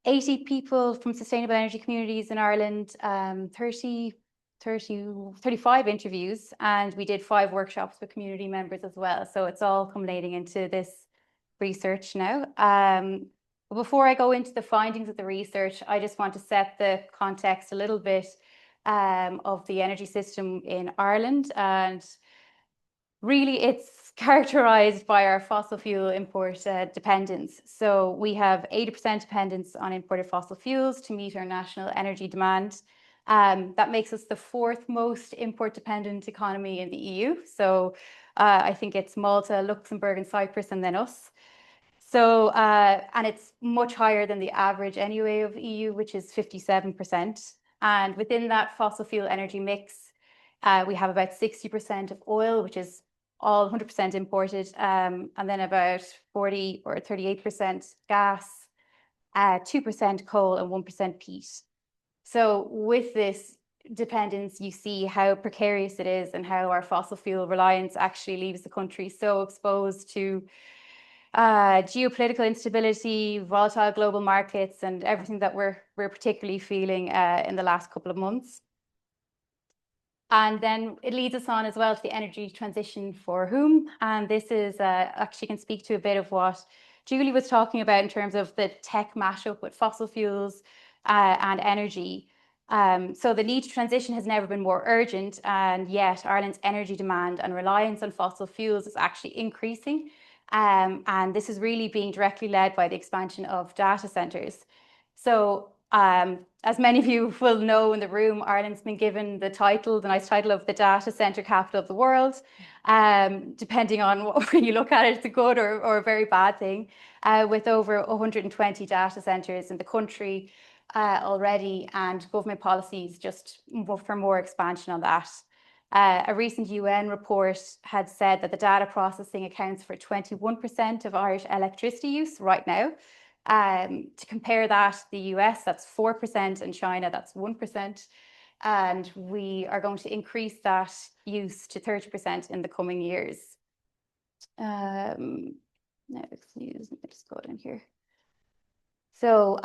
80 people from sustainable energy communities in Ireland, 35 interviews, and we did 5 workshops with community members as well. So it's all culminating into this research now. But before I go into the findings of the research, I just want to set the context a little bit of the energy system in Ireland. And really, it's characterized by our fossil fuel import dependence. So we have 80% dependence on imported fossil fuels to meet our national energy demand. That makes us the 4th most import dependent economy in the EU. So I think it's Malta, Luxembourg, and Cyprus, and then us. So, and it's much higher than the average anyway of EU, which is 57%. And within that fossil fuel energy mix, we have about 60% of oil, which is all 100% imported, and then about 40 or 38% gas, 2% coal, and 1% peat. So with this dependence, you see how precarious it is and how our fossil fuel reliance actually leaves the country so exposed to geopolitical instability, volatile global markets, and everything that we're particularly feeling in the last couple of months. And then it leads us on as well to the energy transition for whom. And this is actually can speak to a bit of what Julie was talking about in terms of the tech mashup with fossil fuels and energy. So the need to transition has never been more urgent, and yet Ireland's energy demand and reliance on fossil fuels is actually increasing. And this is really being directly led by the expansion of data centres. So as many of you will know in the room, Ireland's been given the title, the nice title of the data centre capital of the world. Depending on when you look at it, it's a good or a very bad thing, with over 120 data centres in the country already, and government policies just for more expansion on that. A recent UN report had said that the data processing accounts for 21% of Irish electricity use right now. To compare that, the US, that's 4%, and China, that's 1%. And we are going to increase that use to 30% in the coming years. Now, excuse me, just go down here. So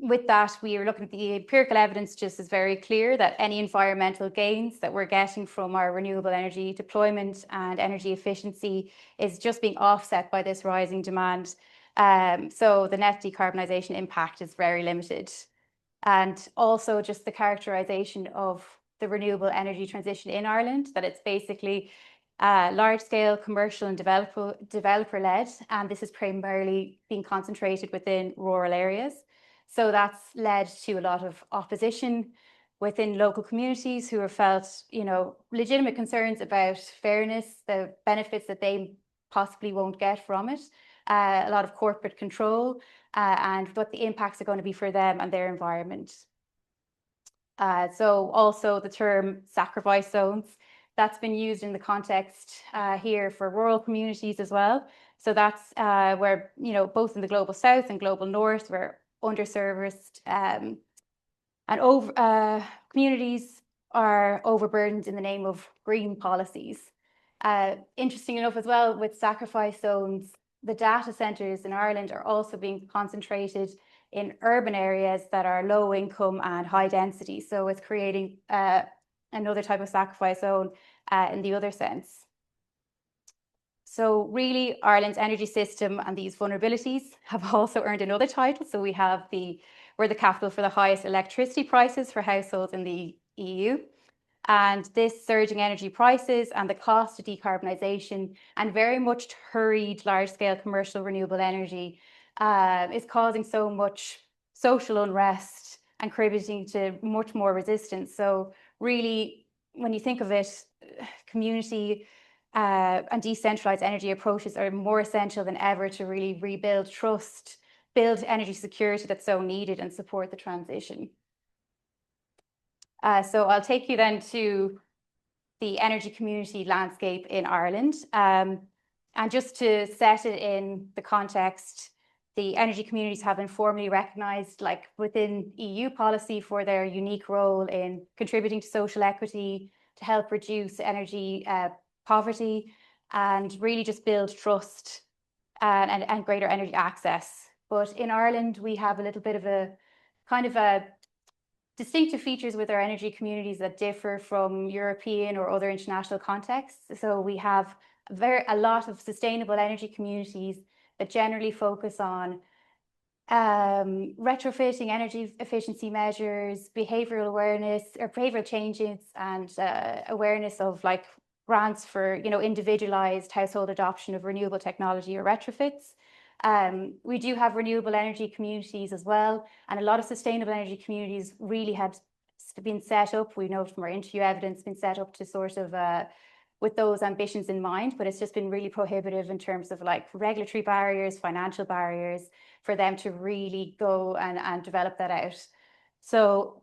with that, we are looking at the empirical evidence just is very clear that any environmental gains that we're getting from our renewable energy deployment and energy efficiency is just being offset by this rising demand. So the net decarbonisation impact is very limited. And also just the characterisation of the renewable energy transition in Ireland, that it's basically large-scale commercial and developer-led, and this is primarily being concentrated within rural areas. So that's led to a lot of opposition within local communities who have felt, legitimate concerns about fairness, the benefits that they possibly won't get from it, a lot of corporate control, and what the impacts are going to be for them and their environment. So also the term sacrifice zones, that's been used in the context here for rural communities as well. So that's where, both in the global south and global north, we're underserviced, and communities are overburdened in the name of green policies. Interesting enough as well, with sacrifice zones, the data centres in Ireland are also being concentrated in urban areas that are low income and high density. So it's creating another type of sacrifice zone in the other sense. So really, Ireland's energy system and these vulnerabilities have also earned another title. So we're the capital for the highest electricity prices for households in the EU. And this surging energy prices and the cost of decarbonisation and very much hurried large-scale commercial renewable energy is causing so much social unrest and contributing to much more resistance. So really, when you think of it, community and decentralized energy approaches are more essential than ever to really rebuild trust, build energy security that's so needed, and support the transition. So I'll take you then to the energy community landscape in Ireland. And just to set it in the context, the energy communities have been formally recognised, like within EU policy, for their unique role in contributing to social equity, to help reduce energy poverty, and really just build trust and greater energy access. But in Ireland, we have a little bit of a kind of a distinctive features with our energy communities that differ from European or other international contexts. So we have a lot of sustainable energy communities that generally focus on retrofitting energy efficiency measures, behavioral awareness or behavioral changes, and awareness of like grants for, individualized household adoption of renewable technology or retrofits. We do have renewable energy communities as well, and a lot of sustainable energy communities really had been set up, we know from our interview evidence, been set up to sort of with those ambitions in mind, but it's just been really prohibitive in terms of like regulatory barriers, financial barriers for them to really go and develop that out. So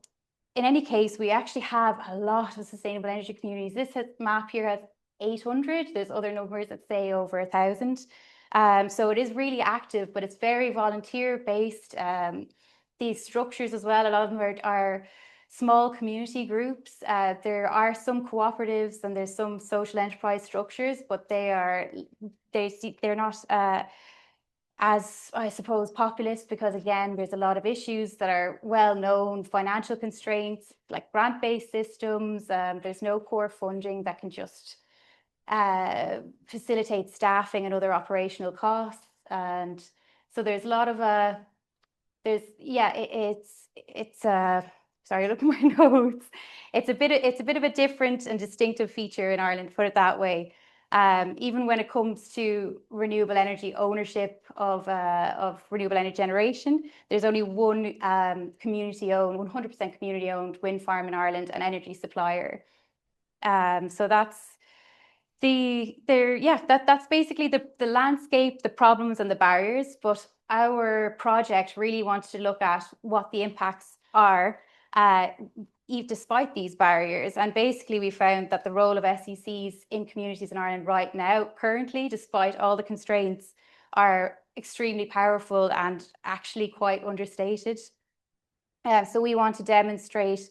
in any case, we actually have a lot of sustainable energy communities. This map here has 800. There's other numbers that say over 1,000. So it is really active, but it's very volunteer based. These structures as well, a lot of them are small community groups. There are some cooperatives and there's some social enterprise structures, but they're not as, I suppose, populist, because again, there's a lot of issues that are well known, financial constraints, like grant-based systems. There's no core funding that can just facilitate staffing and other operational costs. And so there's a lot of sorry, look at my notes. It's a bit of a different and distinctive feature in Ireland, put it that way. Even when it comes to renewable energy ownership of renewable energy generation, there's only one community-owned, 100% community-owned wind farm in Ireland, an energy supplier. So that's that's basically the landscape, the problems and the barriers. But our project really wants to look at what the impacts are despite these barriers. And basically we found that the role of SECs in communities in Ireland right now, currently, despite all the constraints, are extremely powerful and actually quite understated. So we want to demonstrate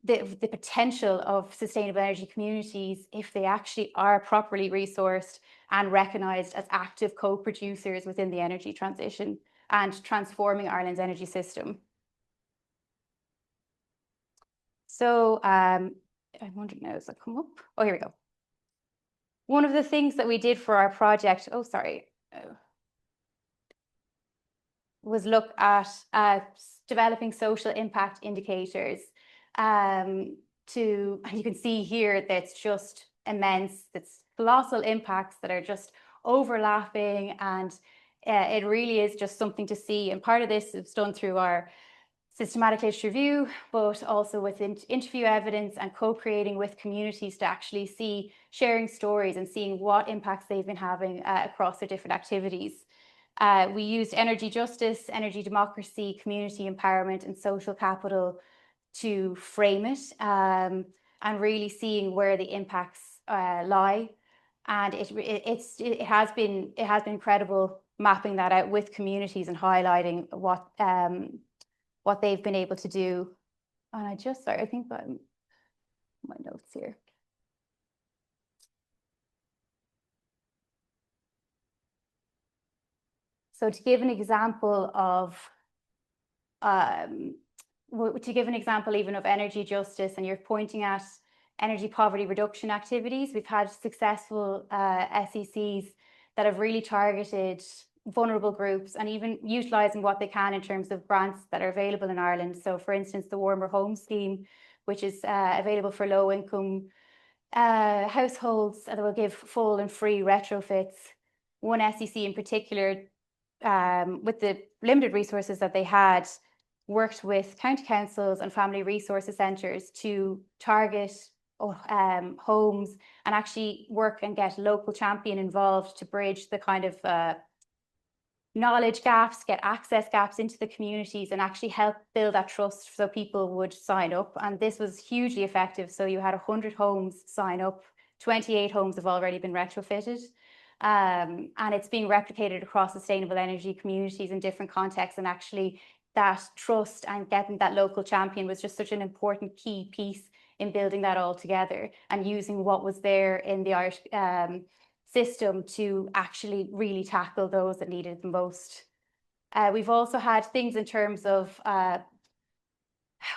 the potential of sustainable energy communities if they actually are properly resourced and recognised as active co-producers within the energy transition and transforming Ireland's energy system. So I'm wondering now, does that come up? Oh, here we go. One of the things that we did for our project, was look at developing social impact indicators. And you can see here that it's just immense. It's colossal impacts that are just overlapping, and it really is just something to see. And part of this is done through our systematic literature review, but also with interview evidence and co-creating with communities to actually see, sharing stories and seeing what impacts they've been having across their different activities. We used energy justice, energy democracy, community empowerment and social capital to frame it, and really seeing where the impacts lie. And it has been incredible mapping that out with communities and highlighting what they've been able to do. And I think my notes here. So to give an example of, even of energy justice, and you're pointing at energy poverty reduction activities, we've had successful SECs that have really targeted vulnerable groups and even utilising what they can in terms of grants that are available in Ireland. So for instance, the Warmer Home Scheme, which is available for low income households, that will give full and free retrofits. One SEC in particular, with the limited resources that they had, worked with county councils and family resources centres to target homes and actually work and get local champion involved to bridge the kind of knowledge gaps, get access gaps into the communities, and actually help build that trust so people would sign up. And this was hugely effective. So you had 100 homes sign up, 28 homes have already been retrofitted. And it's being replicated across sustainable energy communities in different contexts. And actually that trust and getting that local champion was just such an important key piece in building that all together and using what was there in the Irish system to actually really tackle those that needed it the most. We've also had things in terms of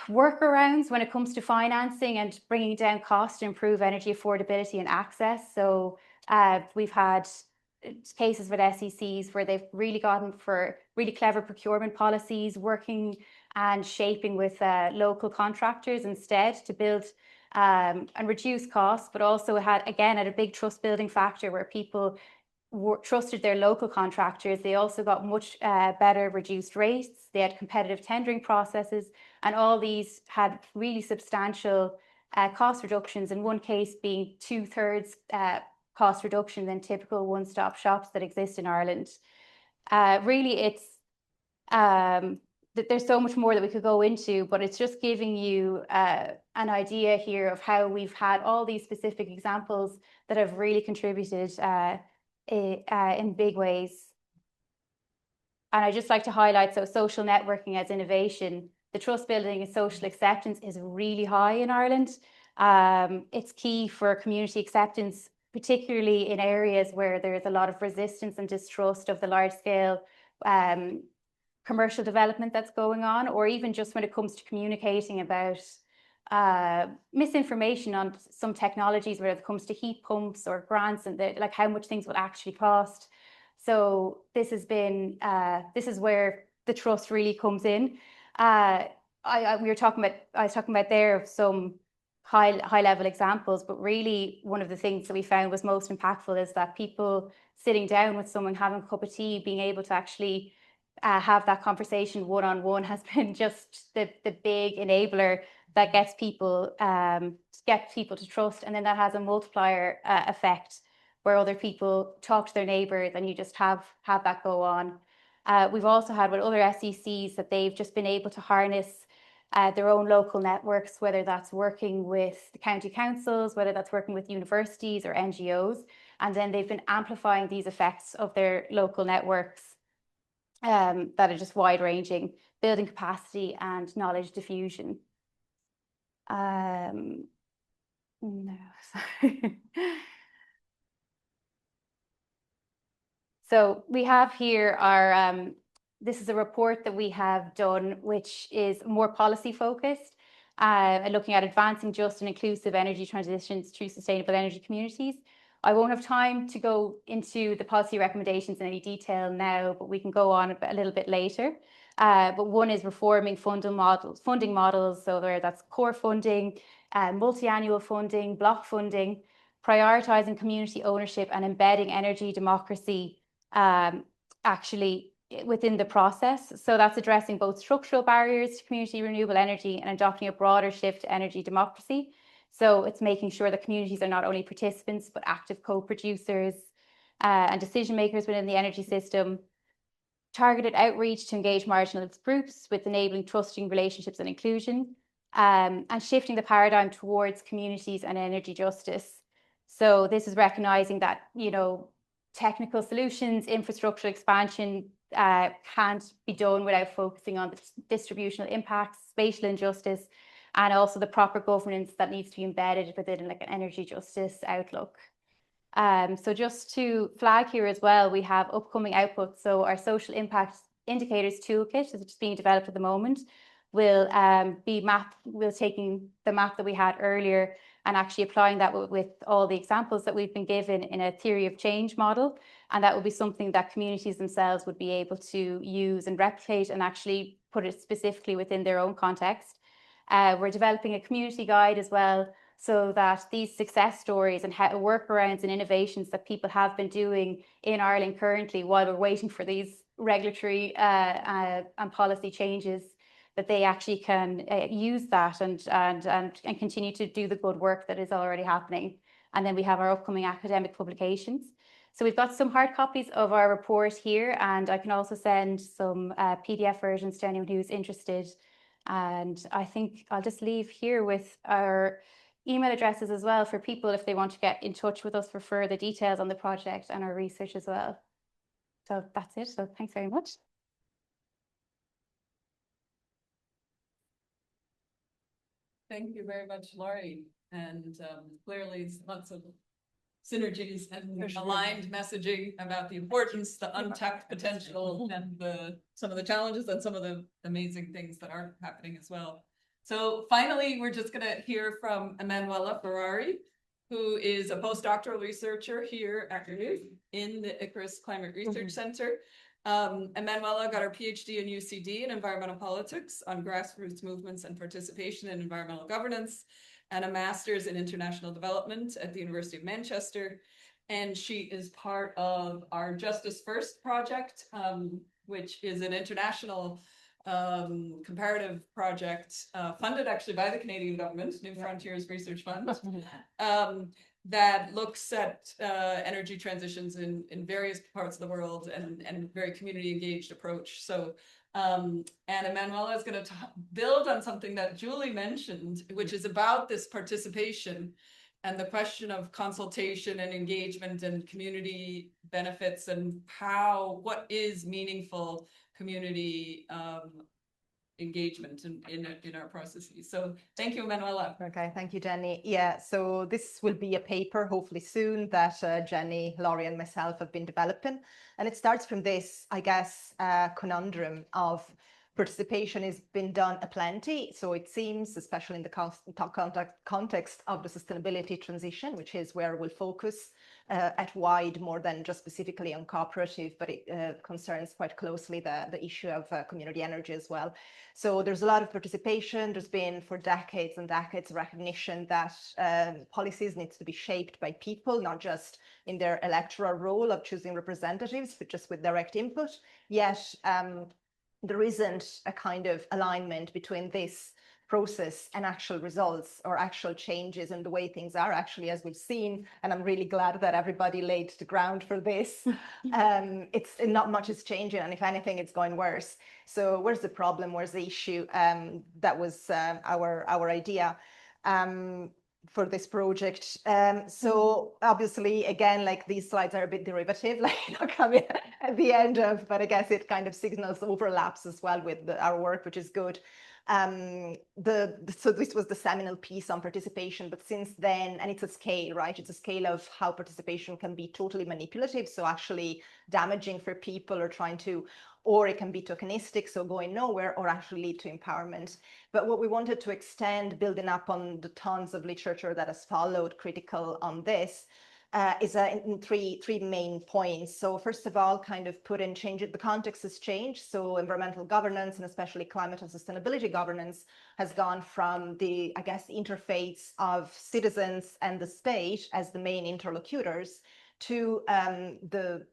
workarounds when it comes to financing and bringing down costs to improve energy affordability and access. So we've had cases with SECs where they've really gotten for really clever procurement policies, working and shaping with local contractors instead to build and reduce costs, but also had a big trust building factor where people trusted their local contractors. They also got much better reduced rates. They had competitive tendering processes, and all these had really substantial cost reductions, in one case being 2/3 cost reduction than typical one-stop shops that exist in Ireland. Really, it's there's so much more that we could go into, but it's just giving you an idea here of how we've had all these specific examples that have really contributed in big ways. And I just like to highlight, so social networking as innovation, the trust building and social acceptance is really high in Ireland. It's key for community acceptance, particularly in areas where there's a lot of resistance and distrust of the large scale commercial development that's going on, or even just when it comes to communicating about misinformation on some technologies, where it comes to heat pumps or grants and like how much things will actually cost. So this has been this is where the trust really comes in. I was talking about there some high level examples, but really one of the things that we found was most impactful is that people sitting down with someone, having a cup of tea, being able to actually have that conversation one-on-one has been just the big enabler that gets people to trust, and then that has a multiplier effect where other people talk to their neighbours and you just have that go on. We've also had with other SECs that they've just been able to harness their own local networks, whether that's working with the county councils, whether that's working with universities or NGOs, and then they've been amplifying these effects of their local networks that are just wide-ranging, building capacity and knowledge diffusion. No, sorry. So we have here our, this is a report that we have done, which is more policy focused, looking at advancing just and inclusive energy transitions through sustainable energy communities. I won't have time to go into the policy recommendations in any detail now, but we can go on a little bit later. But one is reforming funding models, so where that's core funding, multi-annual funding, block funding, prioritising community ownership and embedding energy democracy actually within the process. So that's addressing both structural barriers to community renewable energy and adopting a broader shift to energy democracy. So it's making sure that communities are not only participants, but active co-producers and decision makers within the energy system. Targeted outreach to engage marginalized groups with enabling trusting relationships and inclusion, and shifting the paradigm towards communities and energy justice. So this is recognizing that, you know, technical solutions, infrastructural expansion can't be done without focusing on the distributional impacts, spatial injustice, and also the proper governance that needs to be embedded within like an energy justice outlook. So just to flag here as well, we have upcoming outputs. So our social impact indicators toolkit is just being developed at the moment. We'll taking the map that we had earlier and actually applying that with all the examples that we've been given in a theory of change model. And that will be something that communities themselves would be able to use and replicate and actually put it specifically within their own context. We're developing a community guide as well, so that these success stories and workarounds and innovations that people have been doing in Ireland currently while we're waiting for these regulatory and policy changes, that they actually can use that and continue to do the good work that is already happening. And then we have our upcoming academic publications. So we've got some hard copies of our report here, and I can also send some PDF versions to anyone who's interested. And I think I'll just leave here with our email addresses as well for people if they want to get in touch with us for further details on the project and our research as well. So that's it. So thanks very much. Thank you very much, Laurie. And clearly lots of synergies and aligned messaging about the importance, the untapped potential, and some of the challenges and some of the amazing things that are happening as well. So finally, we're just going to hear from Emanuela Ferrari, who is a postdoctoral researcher here at RU in the Icarus Climate Research Center. Emanuela got her PhD in UCD in environmental politics on grassroots movements and participation in environmental governance, and a master's in international development at the University of Manchester. And she is part of our Justice First project, which is an international comparative project funded actually by the Canadian government, New Frontiers Research Fund, that looks at energy transitions in various parts of the world and very community engaged approach. So and Emanuela is going to build on something that Julie mentioned, which is about this participation and the question of consultation and engagement and community benefits and what is meaningful community engagement in our processes. So thank you, Emanuela. Okay, thank you, Jenny. Yeah, so this will be a paper, hopefully soon, that Jenny, Laurie, and myself have been developing. And it starts from this, I guess, conundrum of participation has been done aplenty. So it seems, especially in the context of the sustainability transition, which is where we'll focus at wide more than just specifically on cooperative, but it concerns quite closely the issue of community energy as well. So there's a lot of participation. There's been for decades and decades recognition that policies needs to be shaped by people, not just in their electoral role of choosing representatives, but just with direct input. Yet there isn't a kind of alignment between this process and actual results or actual changes in the way things are actually, as we've seen. And I'm really glad that everybody laid the ground for this. It's not much is changing, and if anything, it's going worse. So where's the problem? Where's the issue? That was our idea for this project. So obviously, again, like these slides are a bit derivative, like not coming at the end of, but I guess it kind of signals overlaps as well with our work, which is good. So this was the seminal piece on participation, but since then, and it's a scale, right? It's a scale of how participation can be totally manipulative, so actually damaging for people or it can be tokenistic, so going nowhere, or actually lead to empowerment. But what we wanted to extend, building up on the tons of literature that has followed critical on this, is in three main points. So first of all, kind of put in change, the context has changed. So environmental governance and especially climate and sustainability governance has gone from the, I guess, interface of citizens and the state as the main interlocutors to the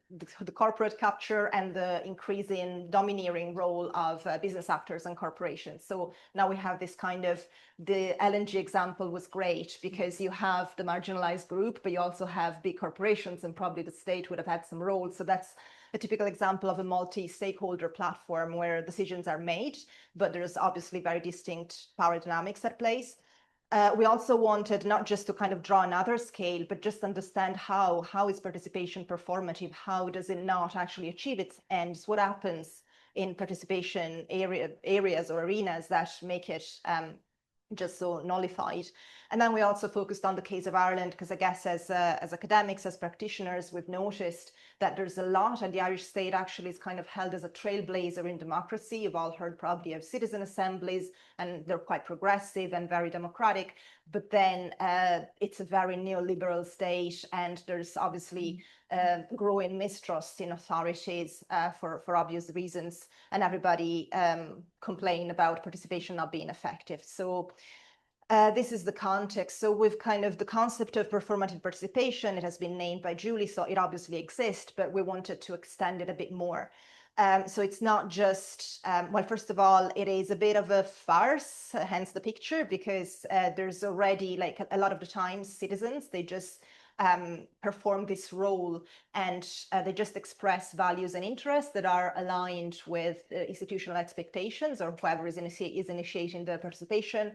corporate capture and the increasing domineering role of business actors and corporations. So now we have this kind of, the LNG example was great because you have the marginalized group, but you also have big corporations, and probably the state would have had some role. So that's a typical example of a multi-stakeholder platform where decisions are made, but there's obviously very distinct power dynamics at play. We also wanted not just to kind of draw another scale, but just understand how is participation performative? How does it not actually achieve its ends? What happens in participation areas or arenas that make it just so nullified. And then we also focused on the case of Ireland, because I guess as academics, as practitioners, we've noticed that there's a lot, and the Irish state actually is kind of held as a trailblazer in democracy. You've all heard probably of citizen assemblies, and they're quite progressive and very democratic. But then it's a very neoliberal state, and there's obviously growing mistrust in authorities for obvious reasons, and everybody complain about participation not being effective. So this is the context. So we've kind of the concept of performative participation, it has been named by Julie, so it obviously exists, but we wanted to extend it a bit more. So it's not just, well, first of all, it is a bit of a farce, hence the picture, because there's already like a lot of the times citizens, they just perform this role, and they just express values and interests that are aligned with institutional expectations or whoever is initiating the participation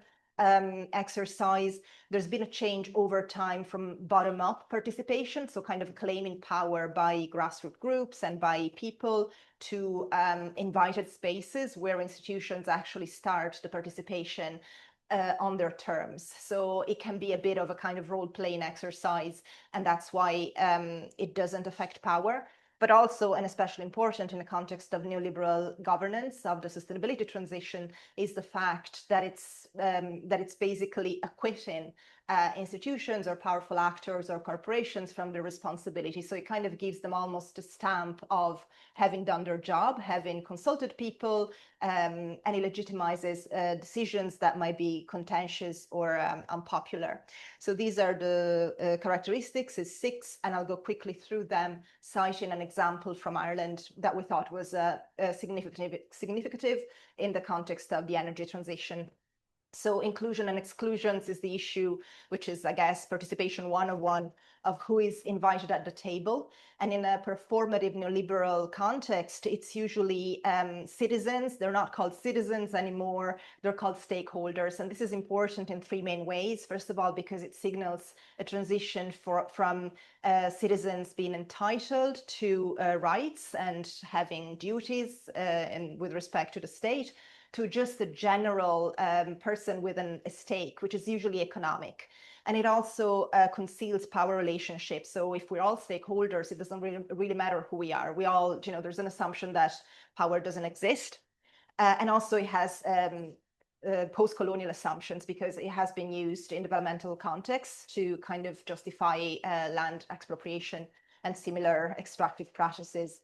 exercise. There's been a change over time from bottom-up participation, so kind of claiming power by grassroots groups and by people, to invited spaces where institutions actually start the participation on their terms. So it can be a bit of a kind of role-playing exercise, and that's why it doesn't affect power. But also, and especially important in the context of neoliberal governance of the sustainability transition, is the fact that it's basically acquitting institutions or powerful actors or corporations from their responsibility. So it kind of gives them almost a stamp of having done their job, having consulted people, and it legitimizes decisions that might be contentious or unpopular. So these are the characteristics, is 6, and I'll go quickly through them, citing an example from Ireland that we thought was significant in the context of the energy transition. So inclusion and exclusions is the issue, which is, I guess, participation 101 of who is invited at the table. And in a performative neoliberal context, it's usually citizens. They're not called citizens anymore. They're called stakeholders. And this is important in 3 main ways. First of all, because it signals a transition from citizens being entitled to rights and having duties and with respect to the state, to just a general person with a stake, which is usually economic. And it also conceals power relationships. So if we're all stakeholders, it doesn't really matter who we are. We all, there's an assumption that power doesn't exist. And also it has post-colonial assumptions, because it has been used in developmental contexts to kind of justify land expropriation and similar extractive practices.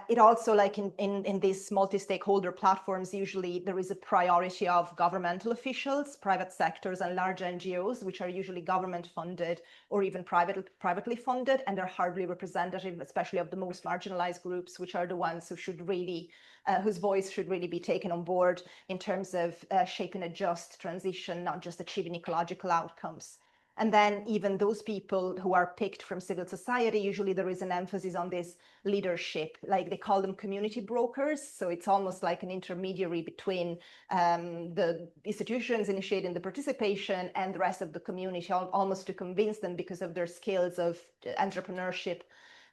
It also, like in these multi-stakeholder platforms, usually there is a priority of governmental officials, private sectors, and large NGOs, which are usually government funded or even privately funded, and they're hardly representative, especially of the most marginalized groups, which are the ones who should really, whose voice should really be taken on board in terms of shaping a just transition, not just achieving ecological outcomes. And then even those people who are picked from civil society, usually there is an emphasis on this leadership, like they call them community brokers. So it's almost like an intermediary between the institutions initiating the participation and the rest of the community, almost to convince them, because of their skills of entrepreneurship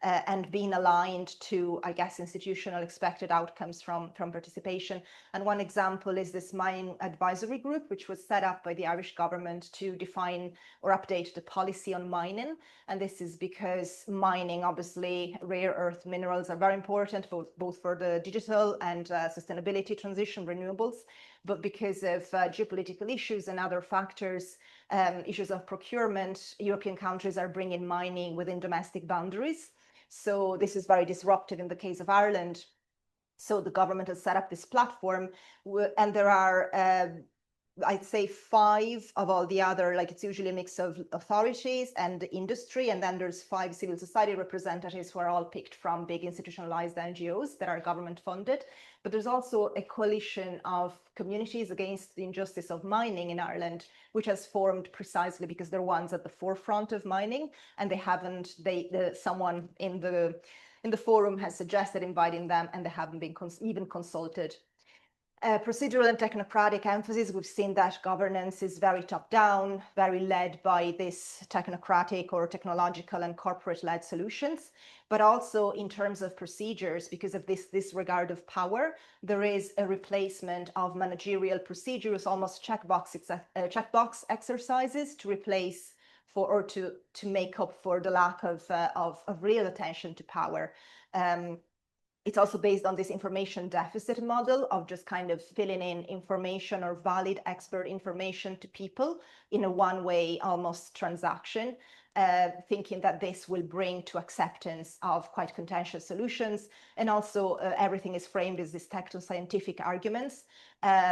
and being aligned to, I guess, institutional expected outcomes from participation. And one example is this mine advisory group, which was set up by the Irish government to define or update the policy on mining. And this is because mining, obviously, rare earth minerals are very important, both for the digital and sustainability transition, renewables, but because of geopolitical issues and other factors, issues of procurement, European countries are bringing mining within domestic boundaries. So this is very disruptive in the case of Ireland. So the government has set up this platform, and there are, I'd say, 5 of all the other, like it's usually a mix of authorities and industry, and then there's 5 civil society representatives who are all picked from big institutionalized NGOs that are government funded. But there's also a coalition of communities against the injustice of mining in Ireland, which has formed precisely because they're ones at the forefront of mining, and someone in the forum has suggested inviting them, and they haven't been even consulted. Procedural and technocratic emphasis, we've seen that governance is very top-down, very led by this technocratic or technological and corporate-led solutions, but also in terms of procedures, because of this disregard of power, there is a replacement of managerial procedures, almost checkbox exercises to replace or to make up for the lack of real attention to power. It's also based on this information deficit model of just kind of filling in information or valid expert information to people in a one-way almost transaction, thinking that this will bring to acceptance of quite contentious solutions. And also everything is framed as these techno-scientific arguments,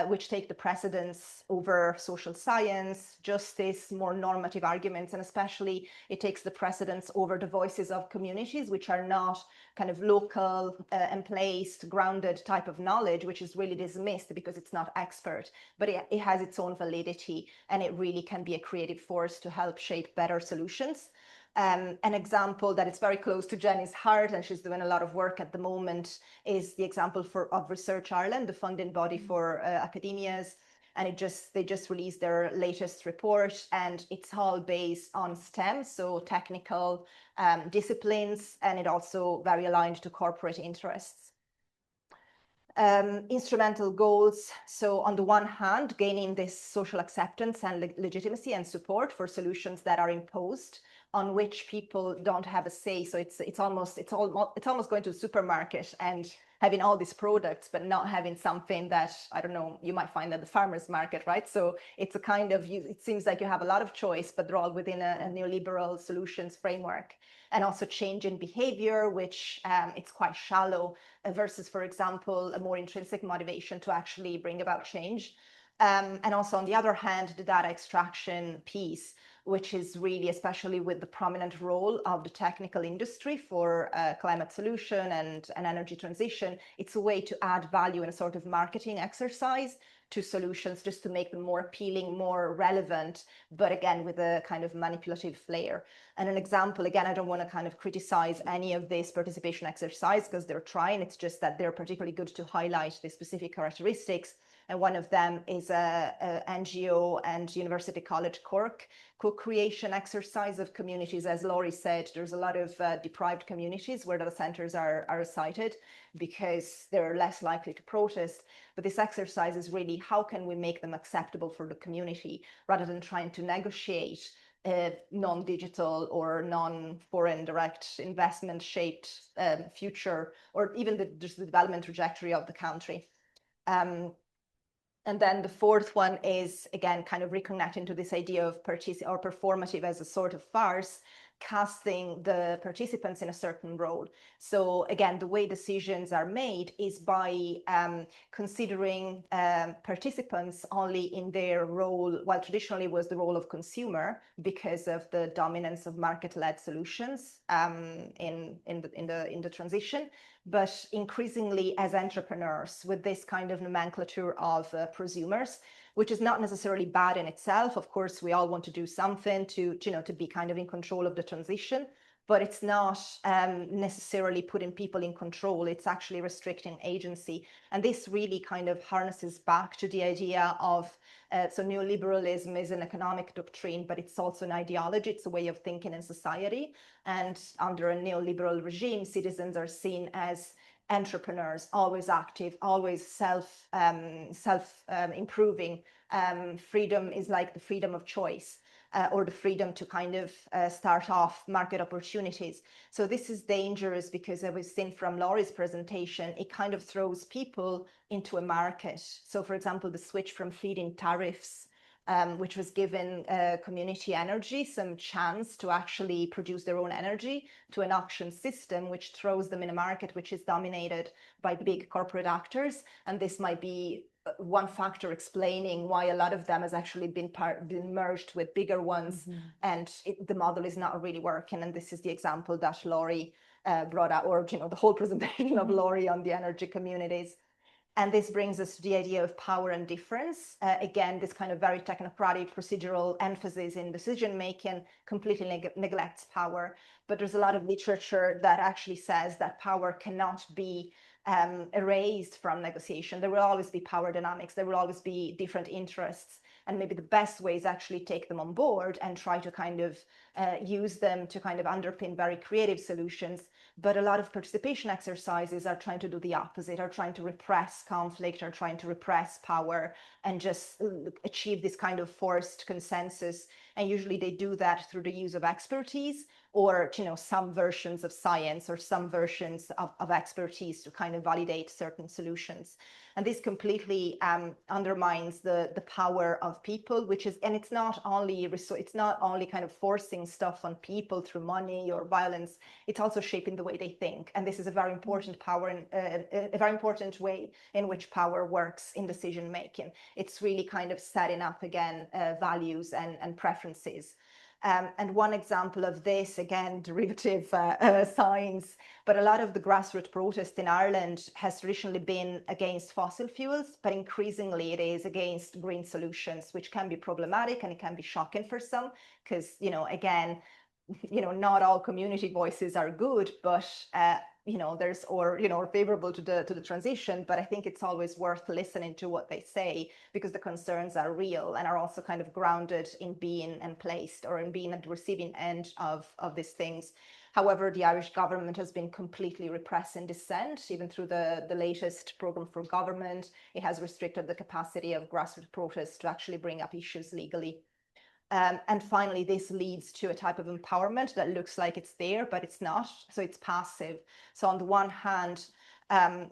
which take the precedence over social science, justice, more normative arguments, and especially it takes the precedence over the voices of communities, which are not kind of local and placed, grounded type of knowledge, which is really dismissed because it's not expert, but it has its own validity, and it really can be a creative force to help shape better solutions. An example that is very close to Jenny's heart, and she's doing a lot of work at the moment, is the example of Research Ireland, the funding body for academias. And they just released their latest report, and it's all based on STEM, so technical disciplines, and it also very aligned to corporate interests. Instrumental goals. So on the one hand, gaining this social acceptance and legitimacy and support for solutions that are imposed on which people don't have a say. So it's almost going to a supermarket and having all these products, but not having something that, I don't know, you might find at the farmer's market, right? So it's a kind of, it seems like you have a lot of choice, but they're all within a neoliberal solutions framework. And also change in behavior, which it's quite shallow versus, for example, a more intrinsic motivation to actually bring about change. And also on the other hand, the data extraction piece, which is really, especially with the prominent role of the technical industry for climate solution and energy transition, it's a way to add value in a sort of marketing exercise to solutions just to make them more appealing, more relevant, but again, with a kind of manipulative flair. And an example, again, I don't want to kind of criticize any of this participation exercise because they're trying, it's just that they're particularly good to highlight the specific characteristics. And one of them is a NGO and University College Cork co-creation exercise of communities. As Laurie said, there's a lot of deprived communities where data centers are sited because they're less likely to protest. But this exercise is really how can we make them acceptable for the community rather than trying to negotiate a non-digital or non-foreign direct investment shaped future, or even just the development trajectory of the country. And then the fourth one is, again, kind of reconnecting to this idea of performative as a sort of farce, casting the participants in a certain role. So again, the way decisions are made is by considering participants only in their role, while traditionally was the role of consumer because of the dominance of market-led solutions in the transition, but increasingly as entrepreneurs with this kind of nomenclature of prosumers, which is not necessarily bad in itself. Of course, we all want to do something to be kind of in control of the transition, but it's not necessarily putting people in control. It's actually restricting agency. And this really kind of harnesses back to the idea of, so neoliberalism is an economic doctrine, but it's also an ideology. It's a way of thinking in society. And under a neoliberal regime, citizens are seen as entrepreneurs, always active, always self-improving. Freedom is like the freedom of choice. Or the freedom to kind of start off market opportunities. So this is dangerous because, as we've seen from Laurie's presentation, it kind of throws people into a market. So for example, the switch from feed-in tariffs, which was given community energy some chance to actually produce their own energy, to an auction system, which throws them in a market which is dominated by big corporate actors. And this might be one factor explaining why a lot of them has actually been merged with bigger ones, and the model is not really working. And this is the example that Laurie brought out, or the whole presentation of Laurie on the energy communities. And this brings us to the idea of power and difference. Again, this kind of very technocratic procedural emphasis in decision making completely neglects power. But there's a lot of literature that actually says that power cannot be erased from negotiation. There will always be power dynamics. There will always be different interests. And maybe the best way is actually take them on board and try to kind of use them to kind of underpin very creative solutions. But a lot of participation exercises are trying to do the opposite, are trying to repress conflict, are trying to repress power and just achieve this kind of forced consensus. And usually they do that through the use of expertise or, you know, some versions of science or some versions of expertise to kind of validate certain solutions. And this completely undermines the power of people, which is, and it's not only kind of forcing stuff on people through money or violence, it's also shaping the way they think. And this is a very important power, a very important way in which power works in decision making. It's really kind of setting up again values and preferences. And one example of this, again, derivative science, but a lot of the grassroots protest in Ireland has traditionally been against fossil fuels, but increasingly it is against green solutions, which can be problematic and it can be shocking for some, because, you know, again, you know, not all community voices are good, but you know, there's or favorable to the transition. But I think it's always worth listening to what they say, because the concerns are real and are also kind of grounded in being and placed or in being at the receiving end of these things. However, the Irish government has been completely repressing dissent, even through the latest programme for government. It has restricted the capacity of grassroots protests to actually bring up issues legally. And finally, this leads to a type of empowerment that looks like it's there, but it's not. So it's passive. So on the one hand,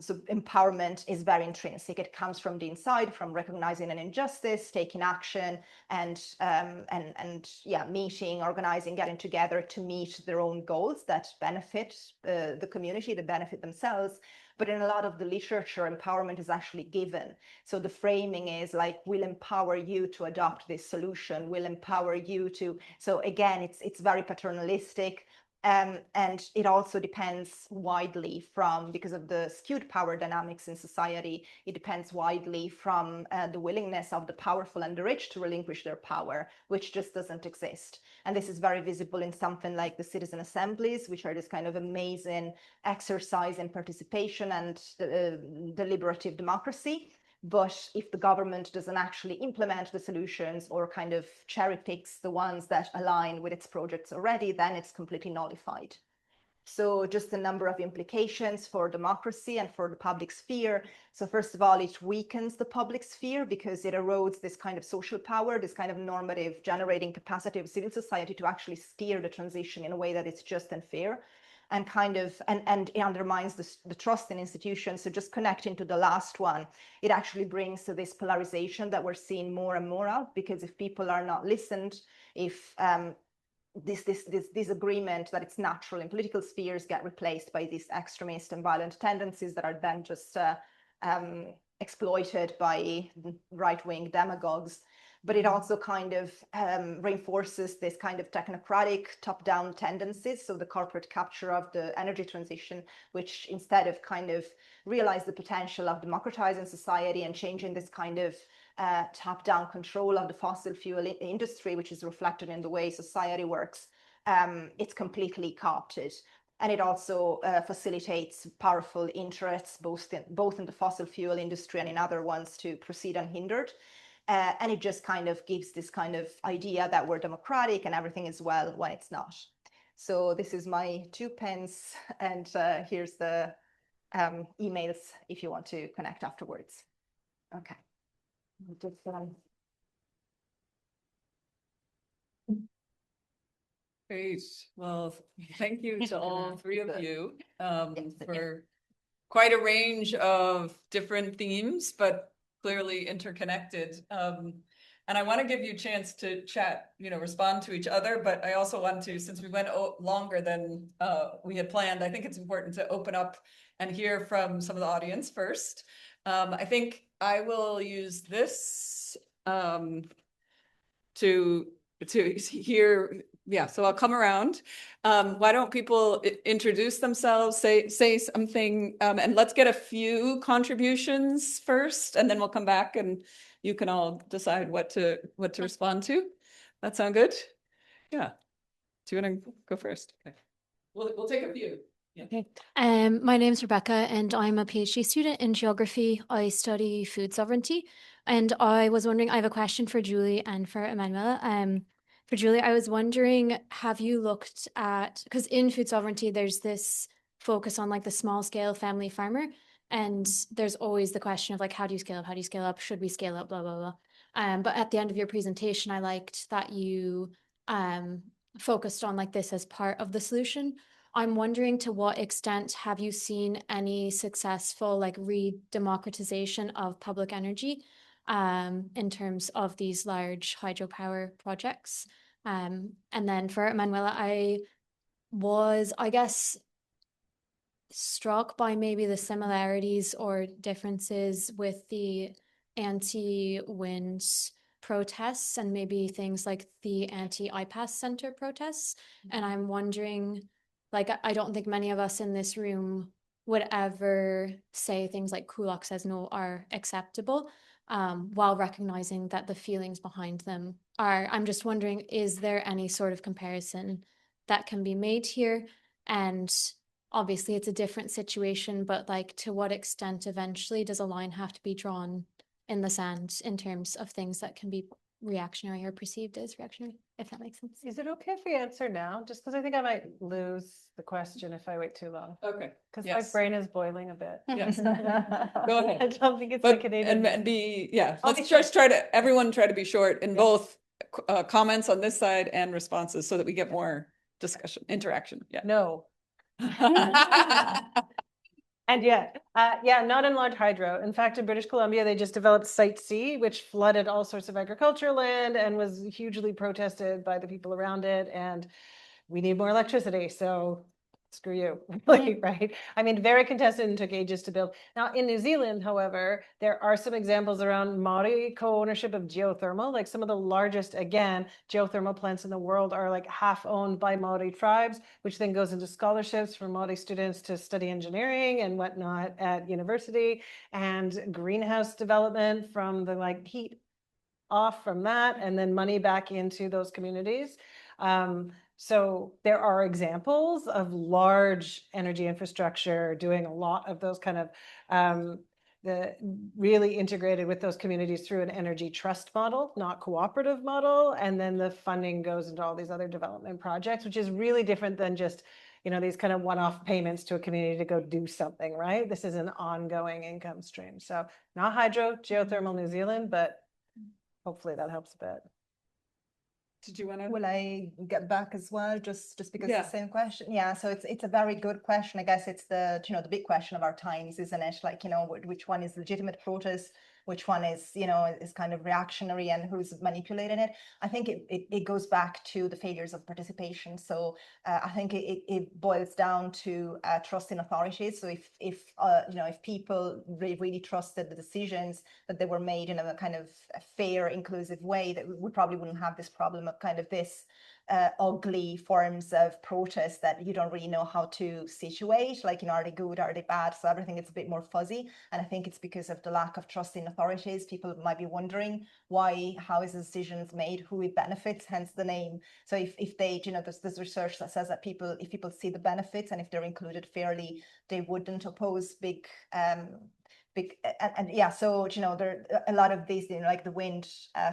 so empowerment is very intrinsic. It comes from the inside, from recognizing an injustice, taking action, and meeting, organizing, getting together to meet their own goals that benefit the community, that benefit themselves. But in a lot of the literature, empowerment is actually given. So the framing is like, we'll empower you to adopt this solution. We'll empower you to. So again, it's very paternalistic. And it also depends widely from, because of the skewed power dynamics in society, it depends widely from the willingness of the powerful and the rich to relinquish their power, which just doesn't exist. And this is very visible in something like the citizen assemblies, which are this kind of amazing exercise in participation and deliberative democracy. But if the government doesn't actually implement the solutions or kind of cherry picks the ones that align with its projects already, then it's completely nullified. So just a number of implications for democracy and for the public sphere. So first of all, it weakens the public sphere because it erodes this kind of social power, this kind of normative generating capacity of civil society to actually steer the transition in a way that is just and fair. And kind of, and it undermines the trust in institutions. So just connecting to the last one, it actually brings to this polarization that we're seeing more and more of, because if people are not listened, if this agreement that it's natural in political spheres get replaced by these extremist and violent tendencies that are then just exploited by right-wing demagogues. But it also kind of reinforces this kind of technocratic top-down tendencies. So the corporate capture of the energy transition, which instead of kind of realize the potential of democratizing society and changing this kind of top-down control of the fossil fuel industry, which is reflected in the way society works, it's completely co-opted. And it also facilitates powerful interests, both in the fossil fuel industry and in other ones, to proceed unhindered. And it just kind of gives this kind of idea that we're democratic and everything is well when it's not. So this is my 2 pence, and here's the emails if you want to connect afterwards. Okay. Just, Great. Well, thank you to all three of you Yes, for quite a range of different themes, but clearly interconnected. And I want to give you a chance to chat, respond to each other, but I also want to, since we went longer than we had planned, I think it's important to open up and hear from some of the audience first. I think I will use this to hear. Yeah, so I'll come around. Why don't people introduce themselves, say something, and let's get a few contributions first, and then we'll come back and you can all decide what to respond to. That sound good? Yeah. Do you want to go first? Okay. We'll take a few. Okay. My name's Rebecca and I'm a PhD student in geography. I study food sovereignty. And I was wondering, I have a question for Julie and for Emanuela. For Julie, I was wondering, have you looked at, because in food sovereignty, there's this focus on like the small scale family farmer. And there's always the question of like, how do you scale up? How do you scale up? Should we scale up? Blah, blah, blah. But at the end of your presentation, I liked that you focused on like this as part of the solution. I'm wondering, to what extent have you seen any successful like re-democratization of public energy in terms of these large hydropower projects? And then for Manuela, I was, I guess, struck by maybe the similarities or differences with the anti-wind protests and maybe things like the anti-IPAS Center protests. And I'm wondering, like, I don't think many of us in this room would ever say things like Kulak says no are acceptable, while recognizing that the feelings behind them are. I'm just wondering, is there any sort of comparison that can be made here? And obviously it's a different situation, but like, to what extent eventually does a line have to be drawn in the sand in terms of things that can be reactionary or perceived as reactionary, if that makes sense? Is it okay if we answer now? Just because I think I might lose the question if I wait too long. Okay. Because Yes. my brain is boiling a bit. Yes. Go ahead. I don't think it's But, the Canadian. and be, yeah, I'll let's be short. just try to, everyone try to be short in Yeah. both comments on this side and responses so that we get more discussion, interaction. Yeah. No. And yet, not in large hydro. In fact, in British Columbia, they just developed Site C, which flooded all sorts of agricultural land and was hugely protested by the people around it. And we need more electricity, so screw you, like, right? I mean, very contested and took ages to build. Now, in New Zealand, however, there are some examples around Maori co-ownership of geothermal. Like some of the largest, again, geothermal plants in the world are like half owned by Maori tribes, which then goes into scholarships for Maori students to study engineering and whatnot at university, and greenhouse development from the like heat off from that, and then money back into those communities. So there are examples of large energy infrastructure doing a lot of those kind of the really integrated with those communities through an energy trust model, not cooperative model. And then the funding goes into all these other development projects, which is really different than just, you know, these kind of one-off payments to a community to go do something, right? This is an ongoing income stream. So not hydro, geothermal New Zealand, but hopefully that helps a bit. Did you want to? Will I get back as well, just because Yeah. it's the same question? Yeah, so it's a very good question. I guess it's the, you know, the big question of our times, isn't it? Like, you know, which one is legitimate protest, which one is, you know, is kind of reactionary, and who's manipulating it. I think it goes back to the failures of participation. So I think it boils down to trust in authorities. So if you know, if people really trusted the decisions that they were made in a kind of a fair, inclusive way, that we probably wouldn't have this problem of kind of this ugly forms of protest that you don't really know how to situate, like, you know, are they good, are they bad? So everything is a bit more fuzzy. And I think it's because of the lack of trust in authorities. People might be wondering why, how is the decisions made, who it benefits, hence the name. So if they, you know, there's research that says that if people see the benefits and if they're included fairly, they wouldn't oppose big and yeah, so, you know, there are a lot of these, you know, like the wind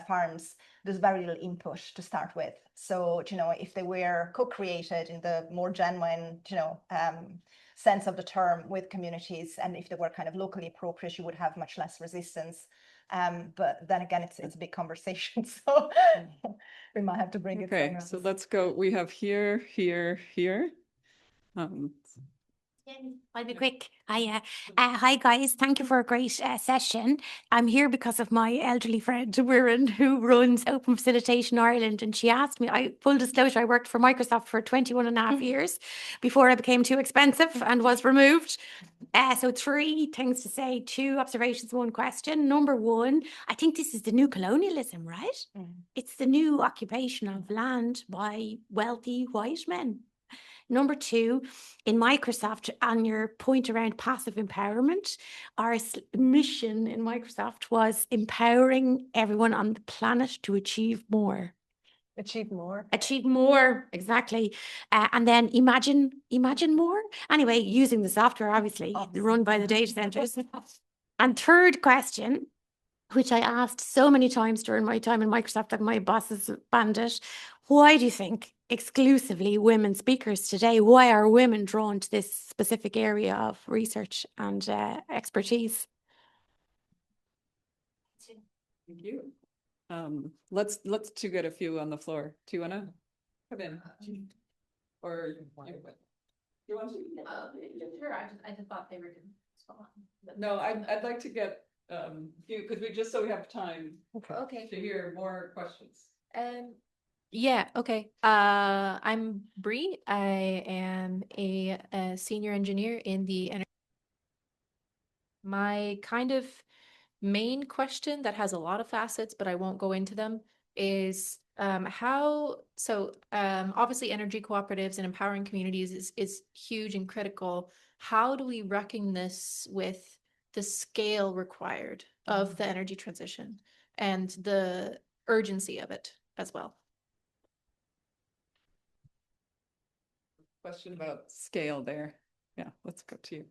farms, there's very little input to start with. So, you know, if they were co-created in the more genuine, you know, sense of the term with communities, and if they were kind of locally appropriate, you would have much less resistance. But then again, it's a big conversation, so we might have to bring it somewhere Okay, else. so let's go. We have here. I'll be quick. Hi guys, thank you for a great session. I'm here because of my elderly friend Wirren, who runs Open Facilitation Ireland, and she asked me, full disclosure, I worked for Microsoft for 21 and a half years before I became too expensive and was removed. So 3 things to say, 2 observations, 1 question. Number 1, I think this is the new colonialism, right? It's the new occupation of land by wealthy white men. Number 2, in Microsoft, on your point around passive empowerment, our mission in Microsoft was empowering everyone on the planet to achieve more. Achieve more. Achieve more, exactly. And then imagine more. Anyway, using the software, obviously, run by the data centers. And third question, which I asked so many times during my time in Microsoft that my bosses banned it. Why do you think exclusively women speakers today? Why are women drawn to this specific area of research and expertise? Thank you. Let's get a few on the floor. Do you want to come in? Or you want to? Sure, I just thought they were good. No, I'd like to get few, because we have time Okay. to hear more questions. Yeah, okay. I'm Bree. I am a senior engineer in the energy. My kind of main question that has a lot of facets, but I won't go into them, is obviously energy cooperatives and empowering communities is huge and critical. How do we reckon this with the scale required of the energy transition and the urgency of it as well? Question about scale there. Yeah, let's go to you.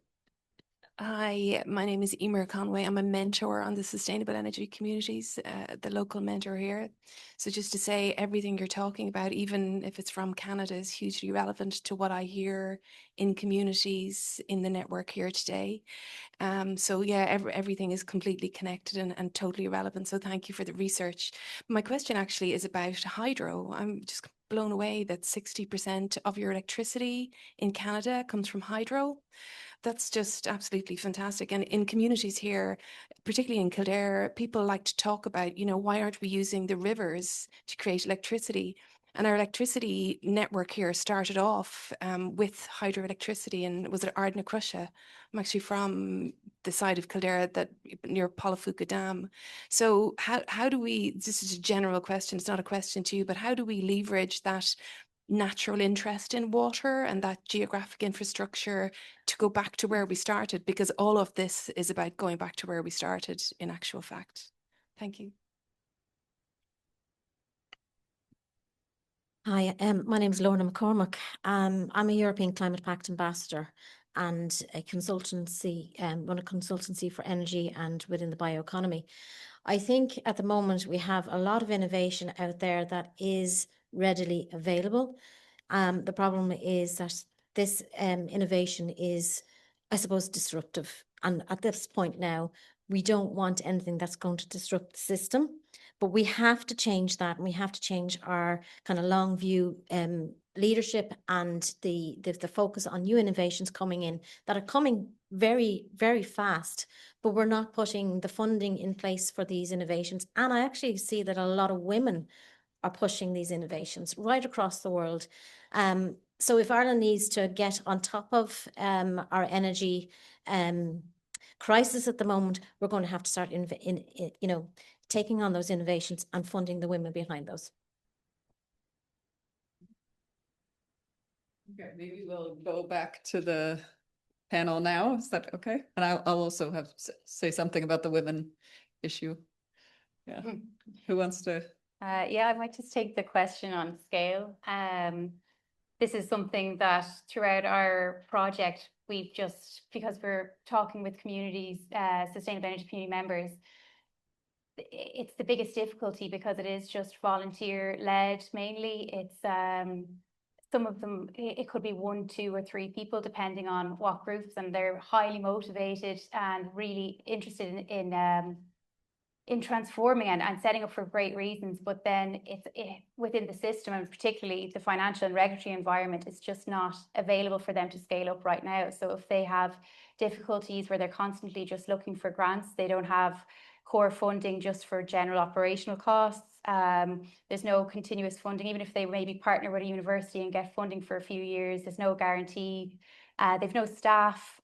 Hi, my name is Emer Conway. I'm a mentor on the Sustainable Energy Communities, the local mentor here. So just to say, everything you're talking about, even if it's from Canada, is hugely relevant to what I hear in communities in the network here today. So yeah, everything is completely connected and totally relevant. So thank you for the research. My question actually is about hydro. I'm just blown away that 60% of your electricity in Canada comes from hydro. That's just absolutely fantastic. And in communities here, particularly in Kildare, people like to talk about, why aren't we using the rivers to create electricity? And our electricity network here started off with hydroelectricity, and was it Ardnacrusha? I'm actually from the side of Kildare that near Pollafuca Dam. So how do we, this is a general question, it's not a question to you, but how do we leverage that natural interest in water and that geographic infrastructure to go back to where we started, because all of this is about going back to where we started in actual fact. Thank you. Hi, my name is Lorna McCormack. I'm a European Climate Pact ambassador and a consultancy, run a consultancy for energy and within the bioeconomy. I think at the moment we have a lot of innovation out there that is readily available. The problem is that this innovation is, I suppose, disruptive. And at this point now, we don't want anything that's going to disrupt the system. But we have to change that, and we have to change our kind of long view leadership and the focus on new innovations coming in that are coming very, very fast, but we're not putting the funding in place for these innovations. And I actually see that a lot of women are pushing these innovations right across the world. So if Ireland needs to get on top of our energy crisis at the moment, we're going to have to start taking on those innovations and funding the women behind those. Okay, maybe we'll go back to the panel now. Is that okay? And I'll also say something about the women issue. Yeah. Who wants to? Yeah, I might just take the question on scale. This is something that throughout our project, we've just, because we're talking with communities, sustainable energy community members, it's the biggest difficulty because it is just volunteer led mainly. It's some of them, it could be 1, 2 or 3 people depending on what groups, and they're highly motivated and really interested in transforming and setting up for great reasons, but then it's within the system, and particularly the financial and regulatory environment, is just not available for them to scale up right now. So if they have difficulties where they're constantly just looking for grants, they don't have core funding just for general operational costs. There's no continuous funding, even if they maybe partner with a university and get funding for a few years, there's no guarantee. They've no staff.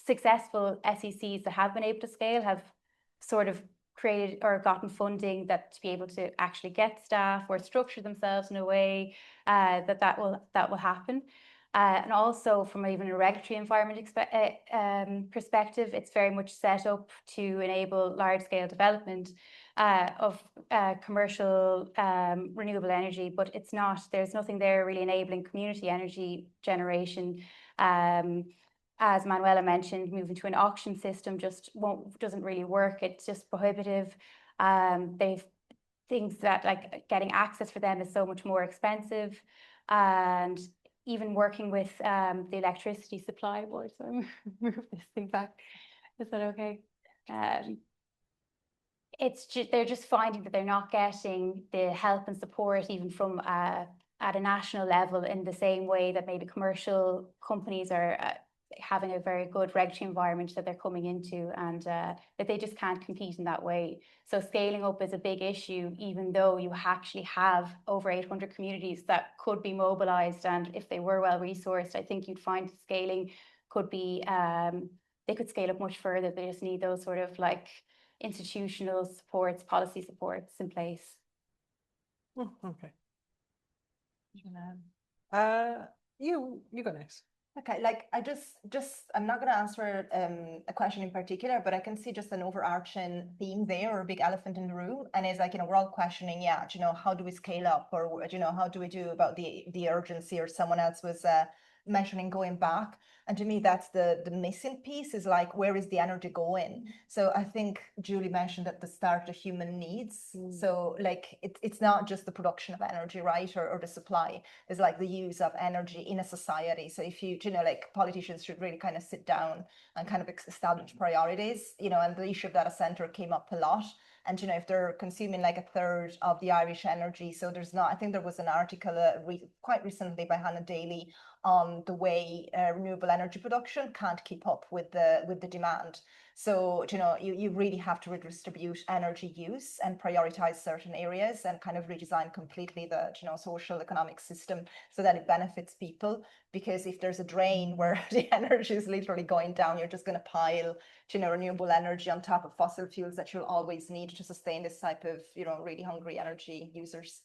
Successful SECs that have been able to scale have sort of created or gotten funding that to be able to actually get staff or structure themselves in a way that will happen. And also from even a regulatory environment perspective, it's very much set up to enable large scale development. commercial renewable energy, but it's not, there's nothing there really enabling community energy generation. As Manuela mentioned, moving to an auction system just doesn't really work. It's just prohibitive. They've things that like getting access for them is so much more expensive, and even working with the electricity supply board. So I'm move this thing back. Is that okay? It's just, they're just finding that they're not getting the help and support even from at a national level in the same way that maybe commercial companies are having a very good regulatory environment that they're coming into, and that they just can't compete in that way. So scaling up is a big issue, even though you actually have over 800 communities that could be mobilized, and if they were well resourced, I think you'd find scaling could be, they could scale up much further. They just need those sort of like institutional supports, policy supports in place. Okay. You go next. Okay, like I I'm not going to answer a question in particular, but I can see just an overarching theme there, or a big elephant in the room, and it's like, we're all questioning, yeah, how do we scale up, or how do we do about the urgency, or someone else was mentioning going back. And to me, that's the missing piece, is like, where is the energy going? So I think Julie mentioned at the start the human needs. So like, it's not just the production of energy, right? Or the supply. It's like the use of energy in a society. So if you like, politicians should really kind of sit down and kind of establish priorities, and the issue of data center came up a lot. And, if they're consuming like a third of the Irish energy, so there's not, I think there was an article quite recently by Hannah Daly on the way renewable energy production can't keep up with the demand. So, you really have to redistribute energy use and prioritize certain areas, and kind of redesign completely the, social economic system so that it benefits people. Because if there's a drain where the energy is literally going down, you're just going to pile, renewable energy on top of fossil fuels that you'll always need to sustain this type of, really hungry energy users.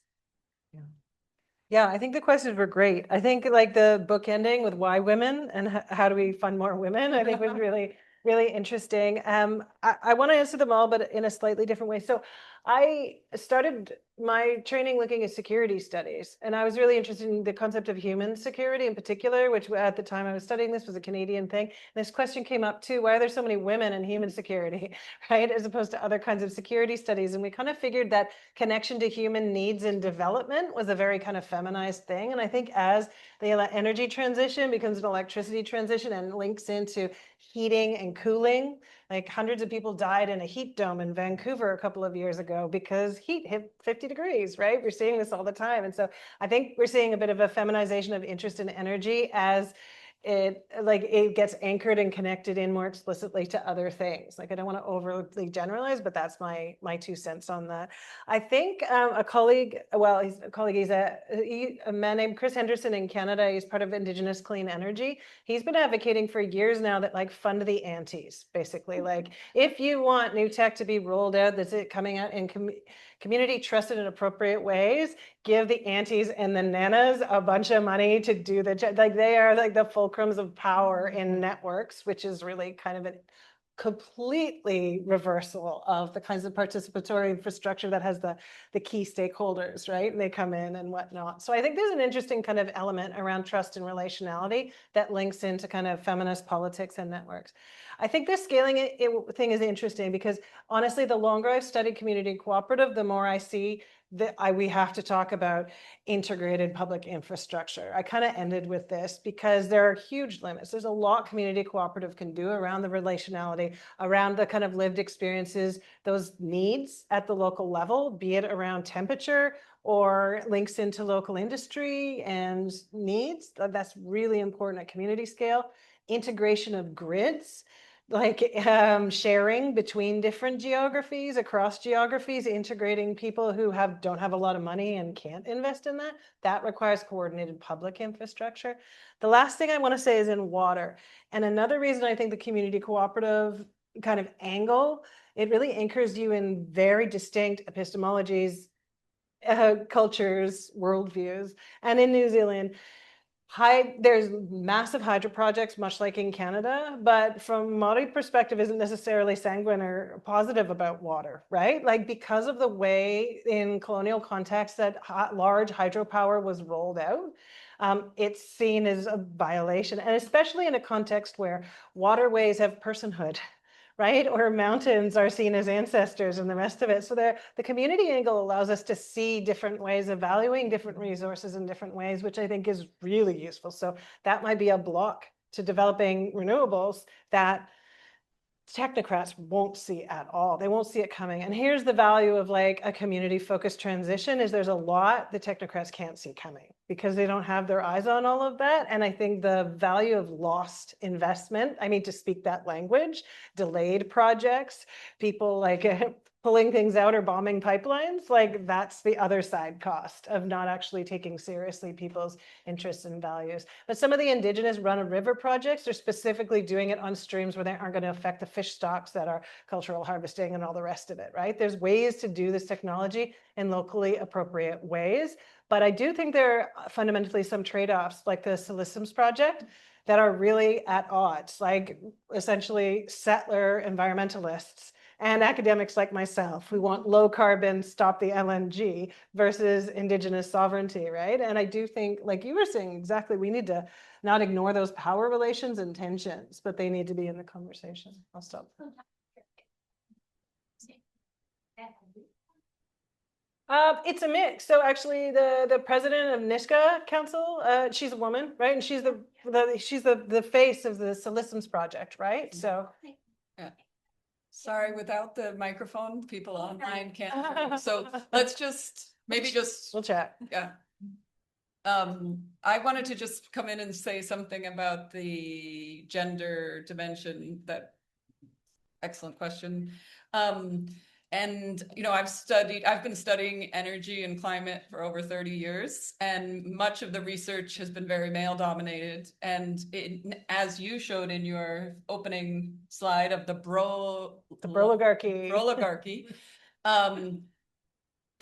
Yeah, I think the questions were great. I think like the book ending with why women and how do we fund more women, I think was really, really interesting. I want to answer them all, but in a slightly different way. So I started my training looking at security studies, and I was really interested in the concept of human security in particular, which at the time I was studying this was a Canadian thing. And this question came up too, why are there so many women in human security, right? As opposed to other kinds of security studies. And we kind of figured that connection to human needs and development was a very kind of feminized thing. And I think as the energy transition becomes an electricity transition and links into heating and cooling, like hundreds of people died in a heat dome in Vancouver a couple of years ago because heat hit 50 degrees, right? We're seeing this all the time. And so I think we're seeing a bit of a feminization of interest in energy as it gets anchored and connected in more explicitly to other things. Like, I don't want to overly generalize, but that's my 2 cents on that. I think a colleague, he's a man named Chris Henderson in Canada. He's part of Indigenous Clean Energy. He's been advocating for years now that like fund the antis, basically. Like, if you want new tech to be rolled out that's coming out in community trusted and appropriate ways, give the aunties and the nanas a bunch of money to do like, they are like the fulcrums of power in networks, which is really kind of a completely reversal of the kinds of participatory infrastructure that has the key stakeholders, right? And they come in and whatnot. So I think there's an interesting kind of element around trust and relationality that links into kind of feminist politics and networks. I think the scaling thing is interesting because honestly, the longer I've studied community cooperative, the more I see that we have to talk about integrated public infrastructure. I kind of ended with this because there are huge limits. There's a lot community cooperative can do around the relationality, around the kind of lived experiences, those needs at the local level, be it around temperature or links into local industry and needs. That's really important at community scale. Integration of grids, like sharing between different geographies, across geographies, integrating people who don't have a lot of money and can't invest in that requires coordinated public infrastructure. The last thing I want to say is in water. And another reason I think the community cooperative kind of angle, it really anchors you in very distinct epistemologies, cultures, worldviews. And in New Zealand, There's massive hydro projects, much like in Canada, but from Maori perspective, isn't necessarily sanguine or positive about water, right? Like because of the way in colonial context that large hydropower was rolled out, it's seen as a violation, and especially in a context where waterways have personhood, right? Or mountains are seen as ancestors and the rest of it. So the community angle allows us to see different ways of valuing different resources in different ways, which I think is really useful. So that might be a block to developing renewables that technocrats won't see at all. They won't see it coming. And here's the value of like a community focused transition is there's a lot the technocrats can't see coming because they don't have their eyes on all of that. And I think the value of lost investment, I mean, to speak that language, delayed projects, people like pulling things out or bombing pipelines, like that's the other side cost of not actually taking seriously people's interests and values. But some of the indigenous run-of-river projects are specifically doing it on streams where they aren't going to affect the fish stocks that are cultural harvesting and all the rest of it, right? There's ways to do this technology in locally appropriate ways. But I do think there are fundamentally some trade-offs like the Siliciums project that are really at odds, like essentially settler environmentalists and academics like myself who want low carbon, stop the LNG versus indigenous sovereignty, right? And I do think, like you were saying, exactly, we need to not ignore those power relations and tensions, but they need to be in the conversation. I'll stop. It's a mix. So actually the president of Nishka Council, she's a woman, right? And she's the face of the Siliciums project, right? So yeah. Sorry, without the microphone, people online can't hear you. So let's just, we'll chat. Yeah. I wanted to just come in and say something about the gender dimension. Excellent question. And, you know, I've been studying energy and climate for over 30 years, and much of the research has been very male dominated. And as you showed in your opening slide of the oligarchy,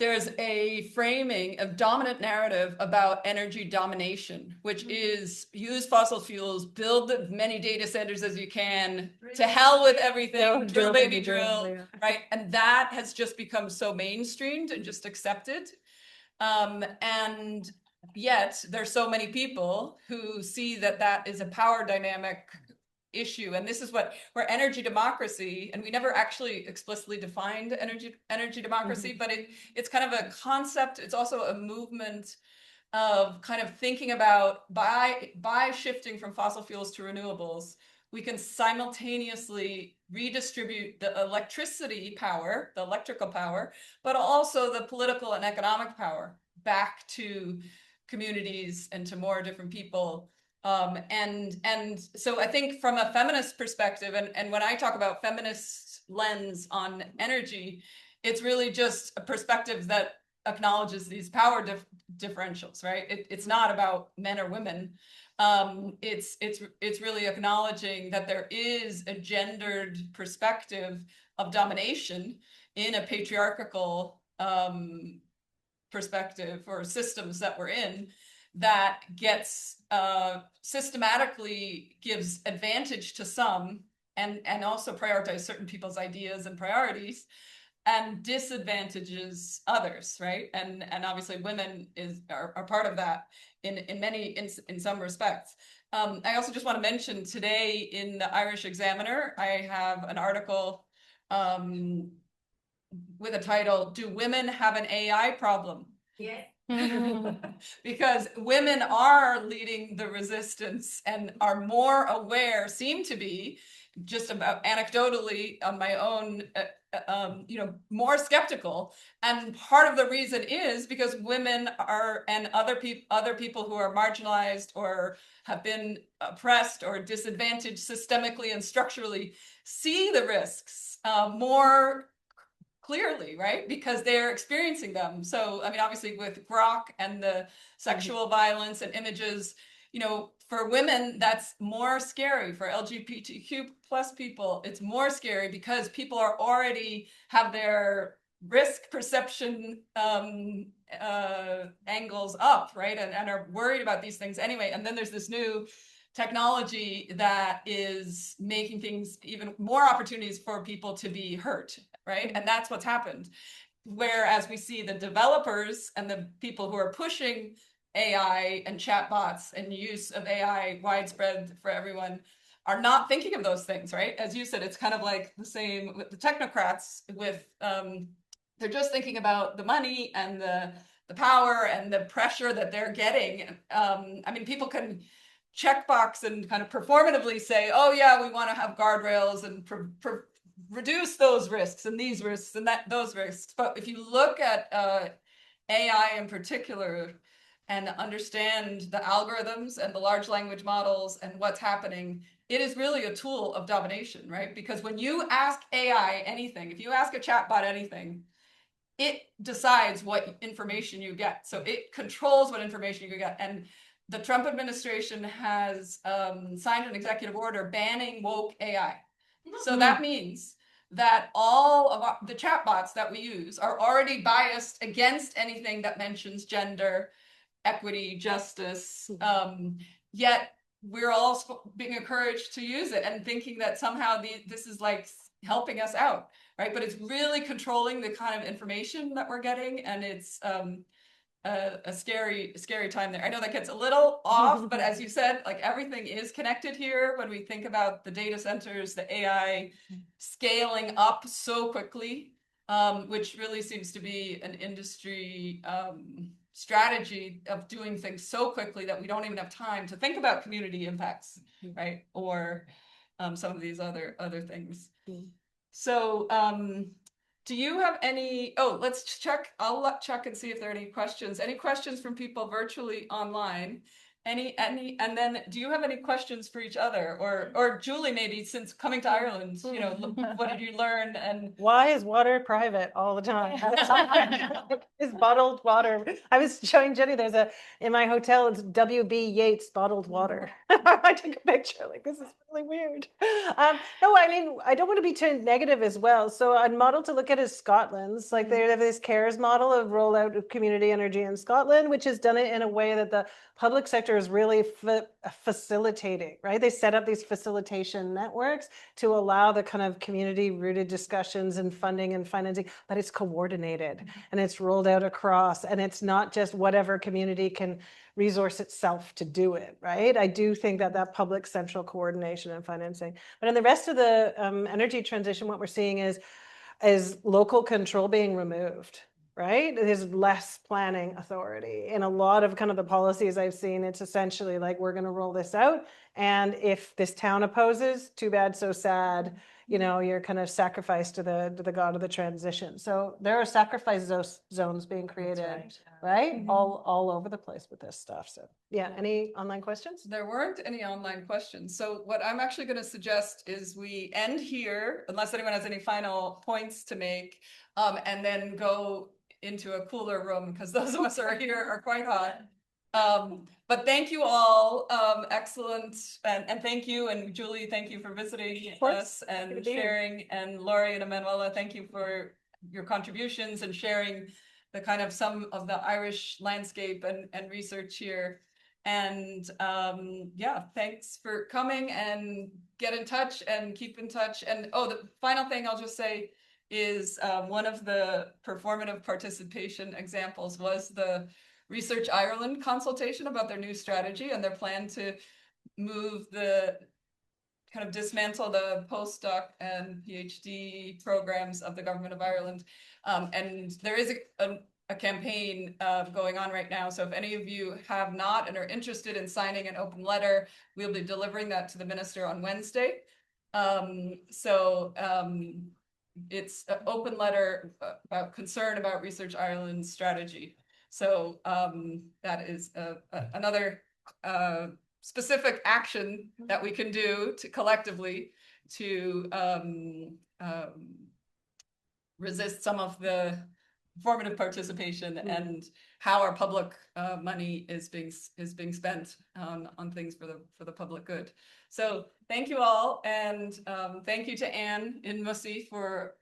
there's a framing of dominant narrative about energy domination, which is use fossil fuels, build as many data centers as you can, to hell with everything, drill baby drill, right? And that has just become so mainstreamed and just accepted. And yet there's so many people who see that that is a power dynamic issue, and this is where energy democracy, and we never actually explicitly defined energy democracy, but it's kind of a concept. It's also a movement of kind of thinking about by shifting from fossil fuels to renewables, we can simultaneously redistribute the electricity power, the electrical power, but also the political and economic power back to communities and to more different people. And so I think from a feminist perspective, and when I talk about feminist lens on energy, it's really just a perspective that acknowledges these power differentials, right? It's not about men or women. It's really acknowledging that there is a gendered perspective of domination in a patriarchal perspective or systems that we're in, that gets systematically gives advantage to some and also prioritize certain people's ideas and priorities, and disadvantages others, right? And obviously women are part of that in some respects. I also just want to mention today in the Irish Examiner, I have an article with a title, "Do Women Have an AI Problem?" Yeah. Because women are leading the resistance and are more aware, seem to be, just about anecdotally on my own, more skeptical. And part of the reason is because women are, and other people who are marginalized or have been oppressed or disadvantaged systemically and structurally, see the risks more clearly, right? Because they're experiencing them. So, I mean, obviously with Grok and the sexual violence and images, you know, for women, that's more scary. For LGBTQ plus people, it's more scary because people are already have their risk perception angles up, right? And are worried about these things anyway. And then there's this new technology that is making things even more opportunities for people to be hurt, right? And that's what's happened. Whereas we see the developers and the people who are pushing AI and chatbots and use of AI widespread for everyone are not thinking of those things, right? As you said, it's kind of like the same with the technocrats with, they're just thinking about the money and the power and the pressure that they're getting. I mean, people can checkbox and kind of performatively say, oh yeah, we want to have guardrails and reduce those risks and these risks and those risks. But if you look at AI in particular and understand the algorithms and the large language models and what's happening, it is really a tool of domination, right? Because when you ask AI anything, if you ask a chatbot anything, it decides what information you get. So it controls what information you get. And the Trump administration has signed an executive order banning woke AI. So that means that all of the chatbots that we use are already biased against anything that mentions gender, equity, justice, yet we're all being encouraged to use it and thinking that somehow this is like helping us out, right? But it's really controlling the kind of information that we're getting, and it's a scary time there. I know that gets a little off, but as you said, like everything is connected here. When we think about the data centers, the AI scaling up so quickly, which really seems to be an industry strategy of doing things so quickly that we don't even have time to think about community impacts, right? Or some of these other things. So do you have any, let's check, I'll check and see if there are any questions. Any questions from people virtually online? And then do you have any questions for each other? Or Julie, maybe, since coming to Ireland, you know, what did you learn? And why is water private all the time? It's bottled water. I was showing Jenny, in my hotel, it's W.B. Yeats bottled water. I took a picture, like, this is really weird. No, I mean, I don't want to be too negative as well. So a model to look at is Scotland's. Like, they have this CARES model of rollout of community energy in Scotland, which has done it in a way that the public sector is really facilitating, right? They set up these facilitation networks to allow the kind of community rooted discussions and funding and financing, but it's coordinated and it's rolled out across, and it's not just whatever community can resource itself to do it, right? I do think that public central coordination and financing, but in the rest of the energy transition, what we're seeing is local control being removed. Right? There's less planning authority. In a lot of kind of the policies I've seen, it's essentially like, we're going to roll this out. And if this town opposes, too bad, so sad, you know, you're kind of sacrificed to the god of the transition. So there are sacrifice zones being created, right? All over the place with this stuff. So yeah, any online questions? There weren't any online questions. So what I'm actually going to suggest is we end here, unless anyone has any final points to make, and then go into a cooler room, because those of us who are here are quite hot. But thank you all, excellent, and thank you, and Julie, thank you for visiting us and sharing, and Laurie and Emanuela, thank you for your contributions and sharing the kind of some of the Irish landscape and research here. And yeah, thanks for coming, and get in touch and keep in touch. And the final thing I'll just say is one of the performative participation examples was the Research Ireland consultation about their new strategy and their plan to move kind of dismantle the postdoc and PhD programs of the government of Ireland. And there is a campaign going on right now. So if any of you have not and are interested in signing an open letter, we'll be delivering that to the minister on Wednesday. It's an open letter about concern about Research Ireland's strategy. So that is another specific action that we can do to collectively to resist some of the performative participation and how our public money is being spent on things for the public good. So thank you all, and thank you to Anne in Mussy for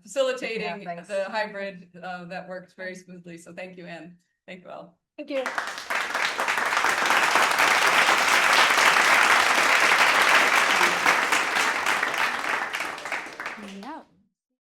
facilitating thanks. the hybrid that worked very smoothly. So thank you, Anne. Thank you all. Thank you.